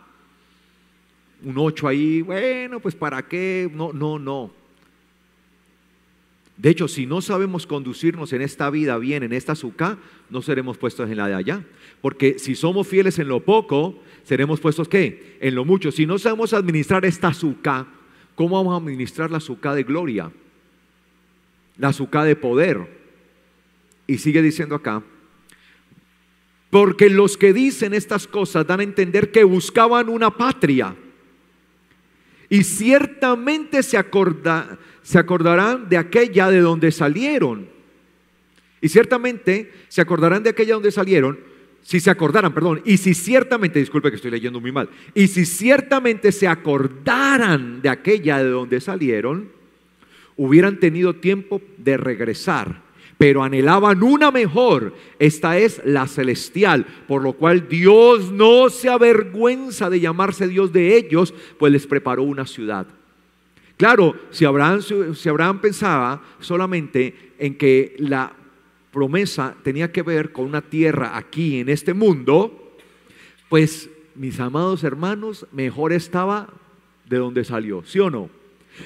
un 8 ahí, bueno, pues ¿para qué? No. De hecho, si no sabemos conducirnos en esta vida bien, en esta sucá, no seremos puestos en la de allá. Porque si somos fieles en lo poco, seremos puestos ¿qué? En lo mucho. Si no sabemos administrar esta sucá, ¿cómo vamos a administrar la sucá de gloria? La sucá de poder. Y sigue diciendo acá: porque los que dicen estas cosas dan a entender que buscaban una patria, y ciertamente se acordarán de aquella de donde salieron. Y ciertamente se acordarán de aquella donde salieron. Si se acordaran, perdón. Y si ciertamente, disculpe que estoy leyendo muy mal. Y si ciertamente se acordaran de aquella de donde salieron, hubieran tenido tiempo de regresar. Pero anhelaban una mejor, esta es la celestial, por lo cual Dios no se avergüenza de llamarse Dios de ellos, pues les preparó una ciudad. Claro, si Abraham pensaba solamente en que la promesa tenía que ver con una tierra aquí en este mundo, pues mis amados hermanos, mejor estaba de donde salió, ¿sí o no?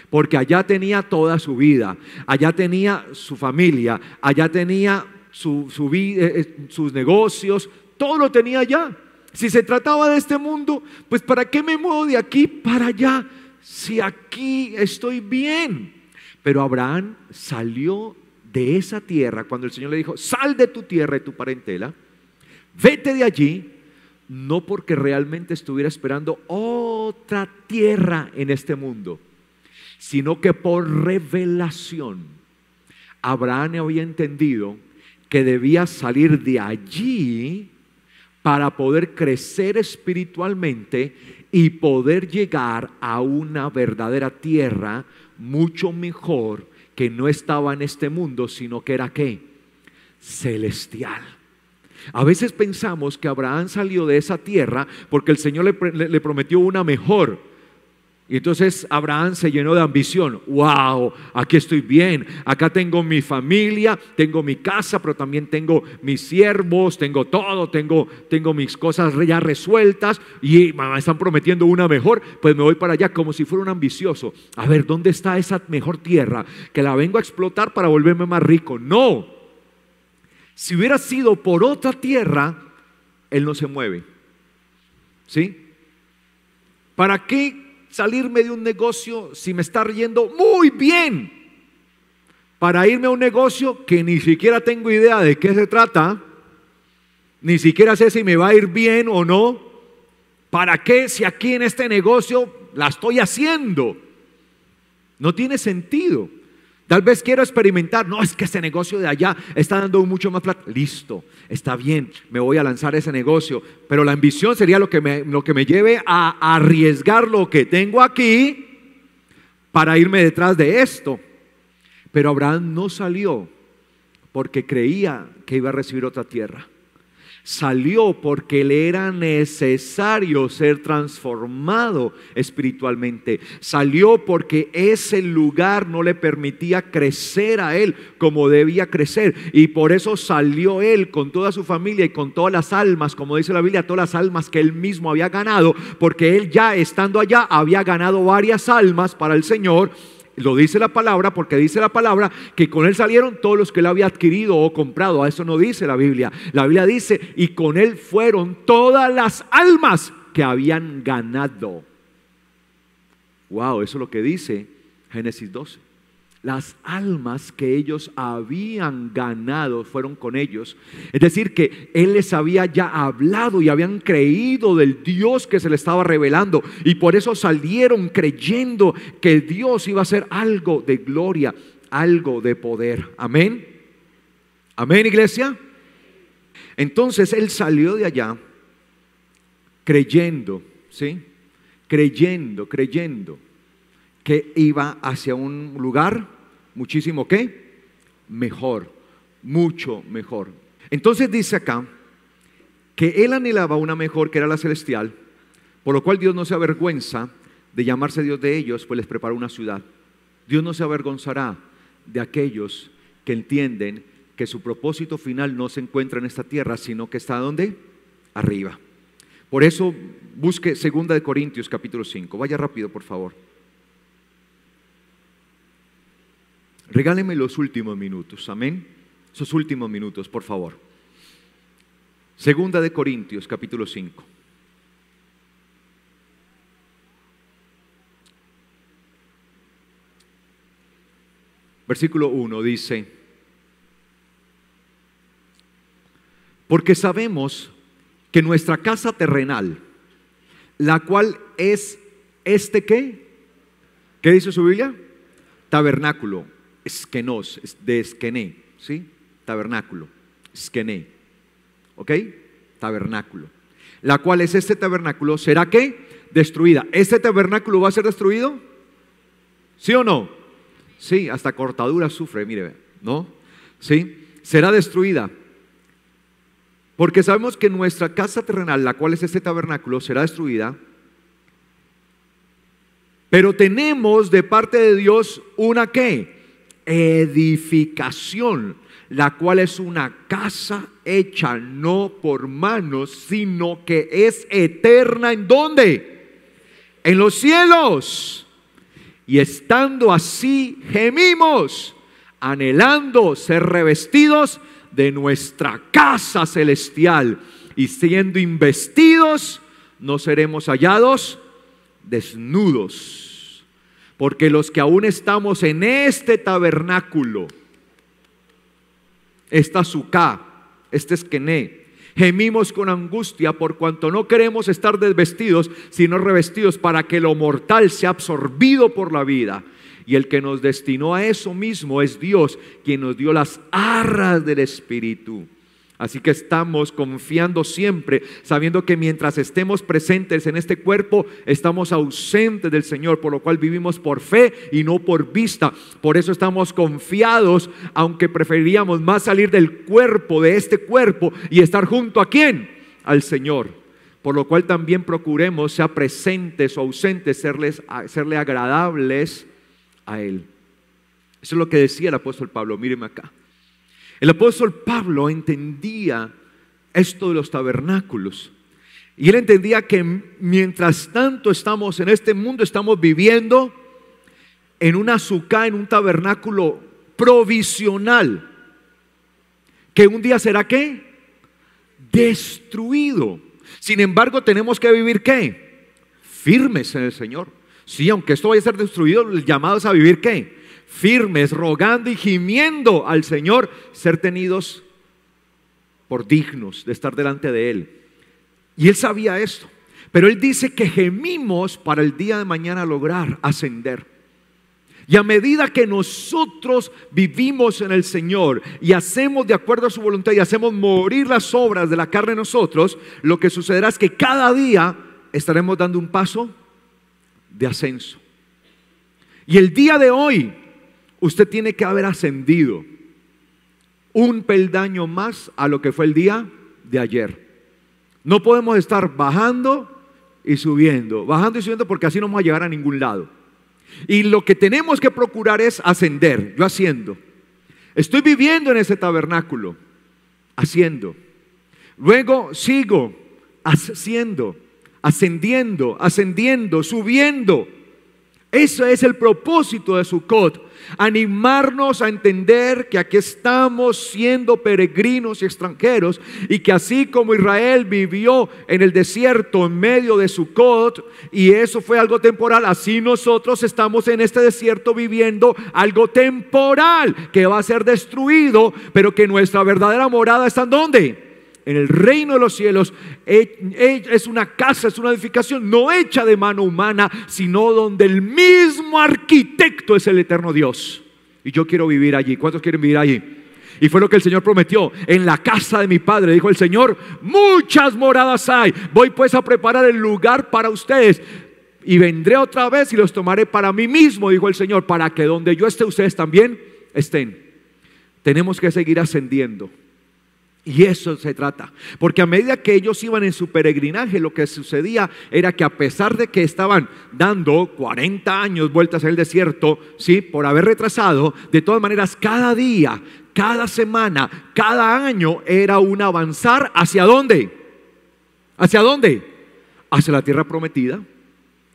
Porque allá tenía toda su vida, allá tenía su familia, allá tenía sus negocios, todo lo tenía allá. Si se trataba de este mundo, pues ¿para qué me muevo de aquí para allá si aquí estoy bien? Pero Abraham salió de esa tierra cuando el Señor le dijo: sal de tu tierra y tu parentela, vete de allí, no porque realmente estuviera esperando otra tierra en este mundo, sino que por revelación Abraham había entendido que debía salir de allí para poder crecer espiritualmente y poder llegar a una verdadera tierra mucho mejor, que no estaba en este mundo, sino que era ¿qué? Celestial. A veces pensamos que Abraham salió de esa tierra porque el Señor le prometió una mejor. Y entonces Abraham se llenó de ambición. ¡Wow! Aquí estoy bien. Acá tengo mi familia, tengo mi casa, pero también tengo mis siervos, tengo todo, tengo mis cosas ya resueltas y me están prometiendo una mejor. Pues me voy para allá como si fuera un ambicioso. A ver, ¿dónde está esa mejor tierra? Que la vengo a explotar para volverme más rico. No. Si hubiera sido por otra tierra, él no se mueve. ¿Sí? ¿Para qué salirme de un negocio si me está yendo muy bien? Para irme a un negocio que ni siquiera tengo idea de qué se trata, ni siquiera sé si me va a ir bien o no. ¿Para qué si aquí en este negocio la estoy haciendo? No tiene sentido. Tal vez quiero experimentar. No, es que ese negocio de allá está dando mucho más plata. Listo, está bien, me voy a lanzar a ese negocio. Pero la ambición sería lo que me lleve a arriesgar lo que tengo aquí para irme detrás de esto. Pero Abraham no salió porque creía que iba a recibir otra tierra. Salió porque le era necesario ser transformado espiritualmente. Salió porque ese lugar no le permitía crecer a él como debía crecer. Y por eso salió él con toda su familia y con todas las almas, como dice la Biblia, todas las almas que él mismo había ganado. Porque él ya estando allá había ganado varias almas para el Señor. Lo dice la palabra, porque dice la palabra que con él salieron todos los que él había adquirido o comprado. A eso no dice la Biblia. La Biblia dice, y con él fueron todas las almas que habían ganado. Wow, eso es lo que dice Génesis 12. Las almas que ellos habían ganado fueron con ellos. Es decir, que Él les había ya hablado y habían creído del Dios que se les estaba revelando. Y por eso salieron creyendo que Dios iba a hacer algo de gloria, algo de poder. Amén. Amén, iglesia. Entonces Él salió de allá creyendo, ¿sí? Creyendo que iba hacia un lugar muchísimo ¿qué? Mejor, mucho mejor. Entonces dice acá que él anhelaba una mejor, que era la celestial, por lo cual Dios no se avergüenza de llamarse Dios de ellos, pues les preparó una ciudad. Dios no se avergonzará de aquellos que entienden que su propósito final no se encuentra en esta tierra, sino que está ¿dónde? Arriba. Por eso busque 2 Corintios capítulo 5. Vaya rápido, por favor. Regáleme los últimos minutos, amén. Esos últimos minutos, por favor. 2 Corintios capítulo 5. Versículo 1 dice: porque sabemos que nuestra casa terrenal, la cual es ¿qué? ¿Qué dice su Biblia? Tabernáculo. Eskenos, de eskené, ¿sí? Tabernáculo, eskené, ¿ok? Tabernáculo. La cual es este tabernáculo, ¿será qué? Destruida. ¿Este tabernáculo va a ser destruido? ¿Sí o no? Sí, hasta cortadura sufre, mire, ¿no? ¿Sí? Será destruida. Porque sabemos que nuestra casa terrenal, la cual es este tabernáculo, será destruida. Pero tenemos de parte de Dios una ¿qué? Edificación, la cual es una casa hecha no por manos, sino que es eterna. ¿En dónde? En los cielos. Y estando así gemimos, anhelando ser revestidos de nuestra casa celestial, y siendo investidos no seremos hallados desnudos. Porque los que aún estamos en este tabernáculo, esta suká, este eskené, gemimos con angustia por cuanto no queremos estar desvestidos, sino revestidos, para que lo mortal sea absorbido por la vida. Y el que nos destinó a eso mismo es Dios, quien nos dio las arras del Espíritu. Así que estamos confiando siempre, sabiendo que mientras estemos presentes en este cuerpo, estamos ausentes del Señor, por lo cual vivimos por fe y no por vista. Por eso estamos confiados, aunque preferiríamos más salir del cuerpo, de este cuerpo, y estar junto a ¿quién? Al Señor. por lo cual también procuremos, sea presentes o ausentes, serle agradables a Él. Eso es lo que decía el apóstol Pablo. Mírenme acá. El apóstol Pablo entendía esto de los tabernáculos. Y él entendía que mientras tanto estamos en este mundo, estamos viviendo en una sucá, en un tabernáculo provisional, que un día será ¿qué? Destruido. Sin embargo, tenemos que vivir ¿qué? Firmes en el Señor. Sí, aunque esto vaya a ser destruido, el llamado es a vivir ¿qué? Firmes, rogando y gimiendo al Señor, ser tenidos por dignos de estar delante de Él. Y él sabía esto, pero él dice que gemimos para el día de mañana lograr ascender. Y a medida que nosotros vivimos en el Señor y hacemos de acuerdo a su voluntad y hacemos morir las obras de la carne en nosotros, lo que sucederá es que cada día estaremos dando un paso de ascenso. Y el día de hoy usted tiene que haber ascendido un peldaño más a lo que fue el día de ayer. No podemos estar bajando y subiendo porque así no vamos a llegar a ningún lado. Y lo que tenemos que procurar es ascender. Yo haciendo, estoy viviendo en ese tabernáculo, haciendo. Luego sigo haciendo, ascendiendo, subiendo. Ese es el propósito de Sukkot. Animarnos a entender que aquí estamos siendo peregrinos y extranjeros, y que así como Israel vivió en el desierto en medio de Sukkot, y eso fue algo temporal, así nosotros estamos en este desierto viviendo algo temporal que va a ser destruido, pero que nuestra verdadera morada está ¿en dónde? En el reino de los cielos. Es una casa, es una edificación no hecha de mano humana, sino donde el mismo arquitecto es el eterno Dios. Y yo quiero vivir allí. ¿Cuántos quieren vivir allí? Y fue lo que el Señor prometió: en la casa de mi Padre, dijo el Señor, muchas moradas hay. Voy pues a preparar el lugar para ustedes, y vendré otra vez y los tomaré para mí mismo, dijo el Señor, para que donde yo esté, ustedes también estén. Tenemos que seguir ascendiendo. Y eso se trata, porque a medida que ellos iban en su peregrinaje, lo que sucedía era que a pesar de que estaban dando 40 años vueltas en el desierto, ¿sí? Por haber retrasado, de todas maneras cada día, cada semana, cada año era un avanzar. ¿Hacia dónde? ¿Hacia dónde? Hacia la tierra prometida.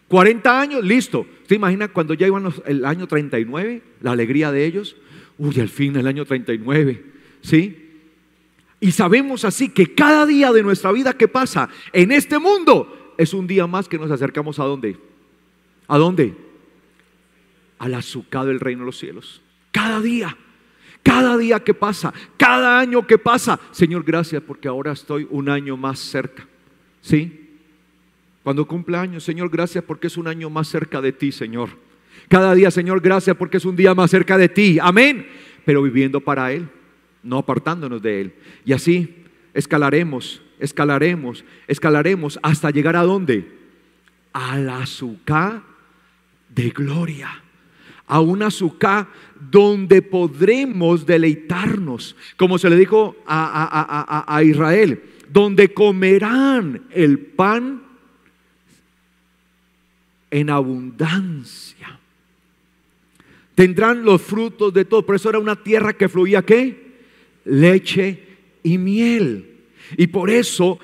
40 años, listo. ¿Se imagina cuando ya iban el año 39? La alegría de ellos. Uy, al fin el año 39, ¿sí? Y sabemos así que cada día de nuestra vida que pasa en este mundo es un día más que nos acercamos ¿a dónde? ¿A dónde? A la sucá del reino de los cielos. Cada día que pasa, cada año que pasa, Señor, gracias porque ahora estoy un año más cerca. ¿Sí? Cuando cumpla años, Señor, gracias porque es un año más cerca de ti, Señor. Cada día, Señor, gracias porque es un día más cerca de ti. Amén. Pero viviendo para Él, no apartándonos de Él. Y así escalaremos hasta llegar ¿a dónde? A la sucá de gloria. A una sucá donde podremos deleitarnos, como se le dijo a Israel, donde comerán el pan en abundancia. Tendrán los frutos de todo. Por eso era una tierra que fluía ¿qué? Leche y miel. Y por eso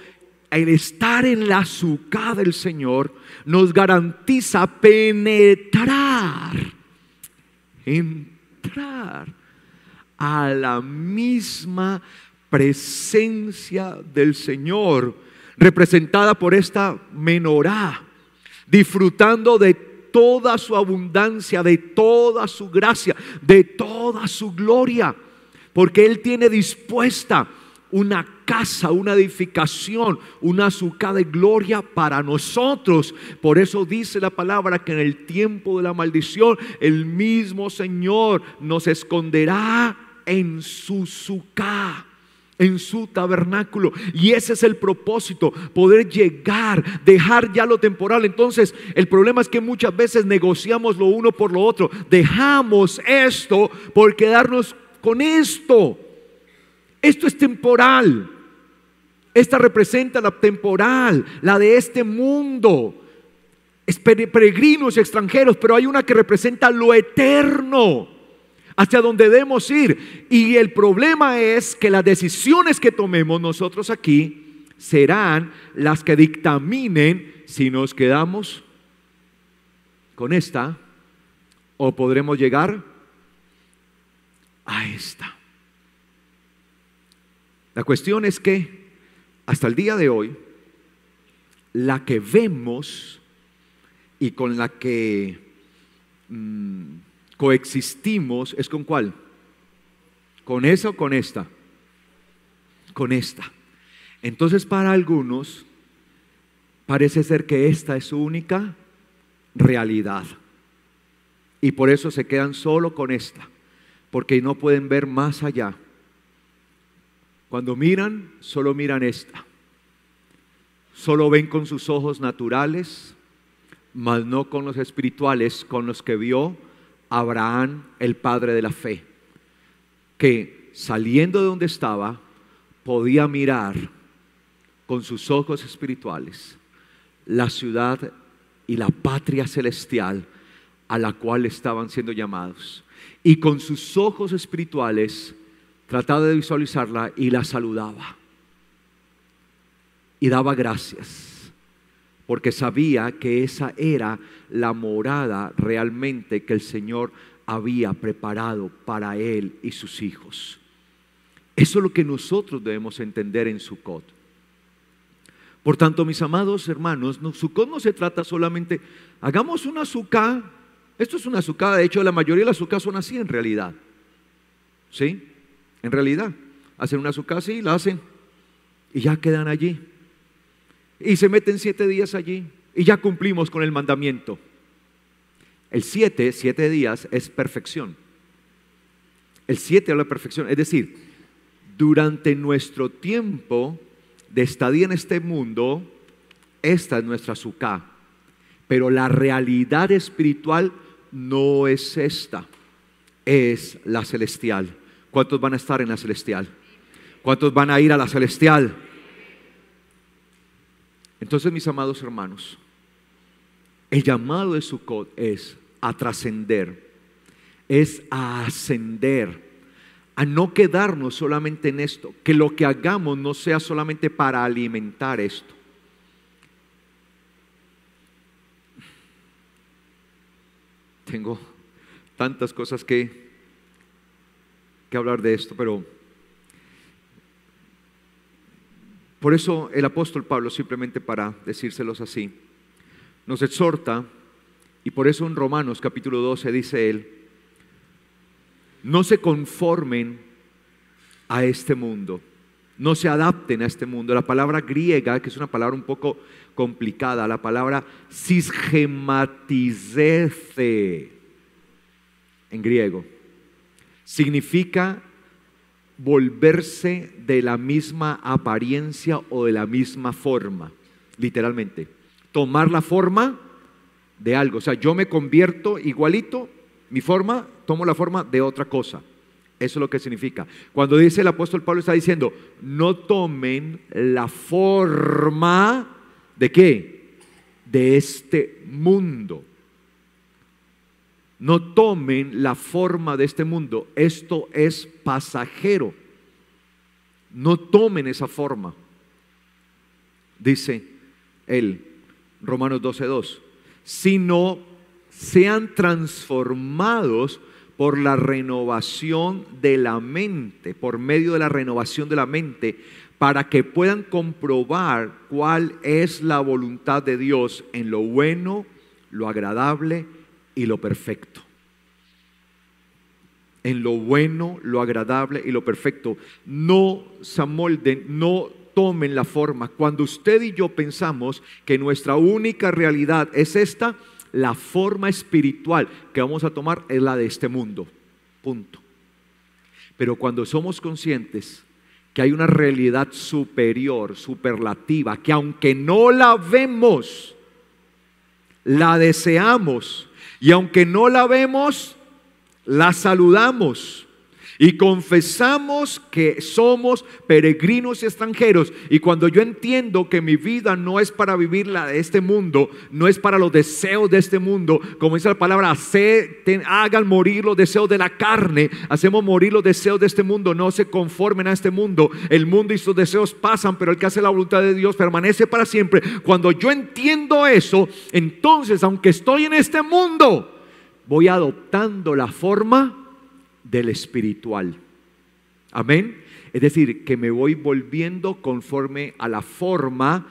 el estar en la sucá del Señor nos garantiza entrar a la misma presencia del Señor, representada por esta menorá, disfrutando de toda su abundancia, de toda su gracia, de toda su gloria. Porque Él tiene dispuesta una casa, una edificación, una sucá de gloria para nosotros. Por eso dice la palabra que en el tiempo de la maldición el mismo Señor nos esconderá en su sucá, en su tabernáculo. Y ese es el propósito, poder llegar, dejar ya lo temporal. Entonces el problema es que muchas veces negociamos lo uno por lo otro. Dejamos esto por quedarnos con esto. Esto es temporal. Esta representa la temporal, la de este mundo. Es peregrinos y extranjeros, pero hay una que representa lo eterno, hacia donde debemos ir. Y el problema es que las decisiones que tomemos nosotros aquí serán las que dictaminen si nos quedamos con esta o podremos llegar a esta. La cuestión es que hasta el día de hoy, la que vemos y con la que coexistimos es ¿con cuál? ¿Con esa o con esta? Con esta. Entonces, para algunos parece ser que esta es su única realidad y por eso se quedan solo con esta, porque no pueden ver más allá. Cuando miran, solo miran esta. Solo ven con sus ojos naturales, mas no con los espirituales, con los que vio Abraham, el padre de la fe, que saliendo de donde estaba, podía mirar con sus ojos espirituales la ciudad y la patria celestial a la cual estaban siendo llamados. Y con sus ojos espirituales trataba de visualizarla y la saludaba. Y daba gracias, porque sabía que esa era la morada realmente que el Señor había preparado para él y sus hijos. Eso es lo que nosotros debemos entender en Sukkot. Por tanto, mis amados hermanos, Sukkot no se trata solamente, hagamos una sukkah. Esto es una sukkah, de hecho la mayoría de las sukkahs son así en realidad. ¿Sí? En realidad, hacen una sukkah así, la hacen y ya quedan allí. Y se meten 7 días allí y ya cumplimos con el mandamiento. El 7 días es perfección. El 7 es la perfección, es decir, durante nuestro tiempo de estadía en este mundo, esta es nuestra sukkah. Pero la realidad espiritual no es esta, es la celestial. ¿Cuántos van a estar en la celestial? ¿Cuántos van a ir a la celestial? Entonces, mis amados hermanos, el llamado de Sukkot es a trascender, es a ascender, a no quedarnos solamente en esto, que lo que hagamos no sea solamente para alimentar esto. Tengo tantas cosas que hablar de esto, pero por eso el apóstol Pablo, simplemente para decírselos así, nos exhorta, y por eso en Romanos capítulo 12 dice él: no se conformen a este mundo, no se adapten a este mundo. La palabra griega, que es una palabra un poco complicada, la palabra sisgematizete en griego, significa volverse de la misma apariencia o de la misma forma, literalmente, tomar la forma de algo. O sea, yo me convierto igualito, mi forma, tomo la forma de otra cosa. Eso es lo que significa. Cuando dice el apóstol Pablo, está diciendo: no tomen la forma ¿de qué? De este mundo. No tomen la forma de este mundo. Esto es pasajero. No tomen esa forma. Dice él, Romanos 12:2, sino sean transformados por la renovación de la mente, por medio de la renovación de la mente, para que puedan comprobar cuál es la voluntad de Dios en lo bueno, lo agradable y lo perfecto. En lo bueno, lo agradable y lo perfecto. No se amolden, no tomen la forma. Cuando usted y yo pensamos que nuestra única realidad es esta, la forma espiritual que vamos a tomar es la de este mundo. Punto. Pero cuando somos conscientes que hay una realidad superior, superlativa, que aunque no la vemos, la deseamos, y aunque no la vemos, la saludamos, Y confesamos que somos peregrinos y extranjeros. Y cuando yo entiendo que mi vida no es para vivir la de este mundo, no es para los deseos de este mundo, como dice la palabra, hagan morir los deseos de la carne. Hacemos morir los deseos de este mundo, no se conformen a este mundo. El mundo y sus deseos pasan, pero el que hace la voluntad de Dios permanece para siempre. Cuando yo entiendo eso, entonces, aunque estoy en este mundo, voy adoptando la forma del espiritual. Amén. Es decir, que me voy volviendo conforme a la forma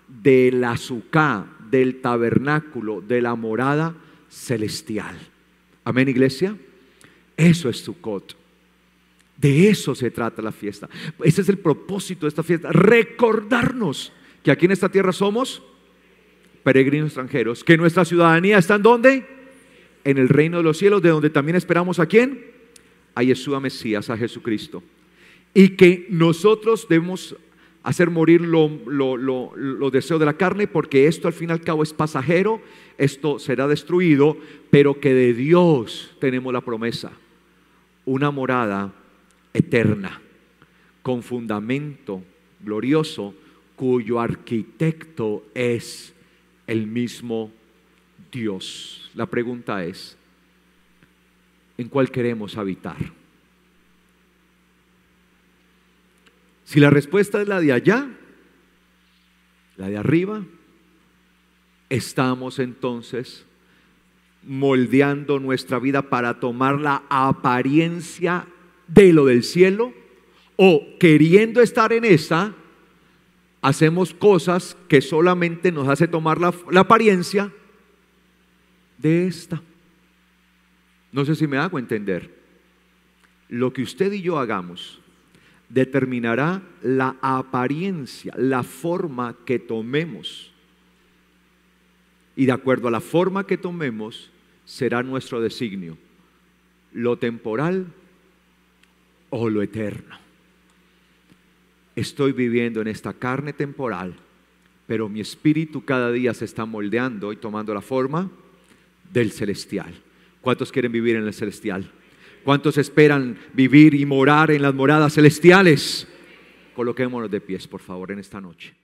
de la sucá, del tabernáculo, de la morada celestial. Amén, iglesia. Eso es Sukkot. De eso se trata la fiesta. Ese es el propósito de esta fiesta. Recordarnos que aquí en esta tierra somos peregrinos extranjeros, que nuestra ciudadanía está ¿en dónde? En el reino de los cielos, de donde también esperamos ¿a quién? A Yeshua Mesías, a Jesucristo. Y que nosotros debemos hacer morir los deseos de la carne, porque esto al fin y al cabo es pasajero, esto será destruido, pero que de Dios tenemos la promesa, una morada eterna, con fundamento glorioso, cuyo arquitecto es el mismo Dios. La pregunta es, ¿en cuál queremos habitar? Si la respuesta es la de allá, la de arriba, estamos entonces moldeando nuestra vida para tomar la apariencia de lo del cielo, o queriendo estar en esa, hacemos cosas que solamente nos hace tomar la apariencia de esta. No sé si me hago entender. Lo que usted y yo hagamos determinará la apariencia, la forma que tomemos. Y de acuerdo a la forma que tomemos, será nuestro designio, lo temporal o lo eterno. Estoy viviendo en esta carne temporal, pero mi espíritu cada día se está moldeando y tomando la forma del celestial. ¿Cuántos quieren vivir en el celestial? ¿Cuántos esperan vivir y morar en las moradas celestiales? Coloquémonos de pies, por favor, en esta noche.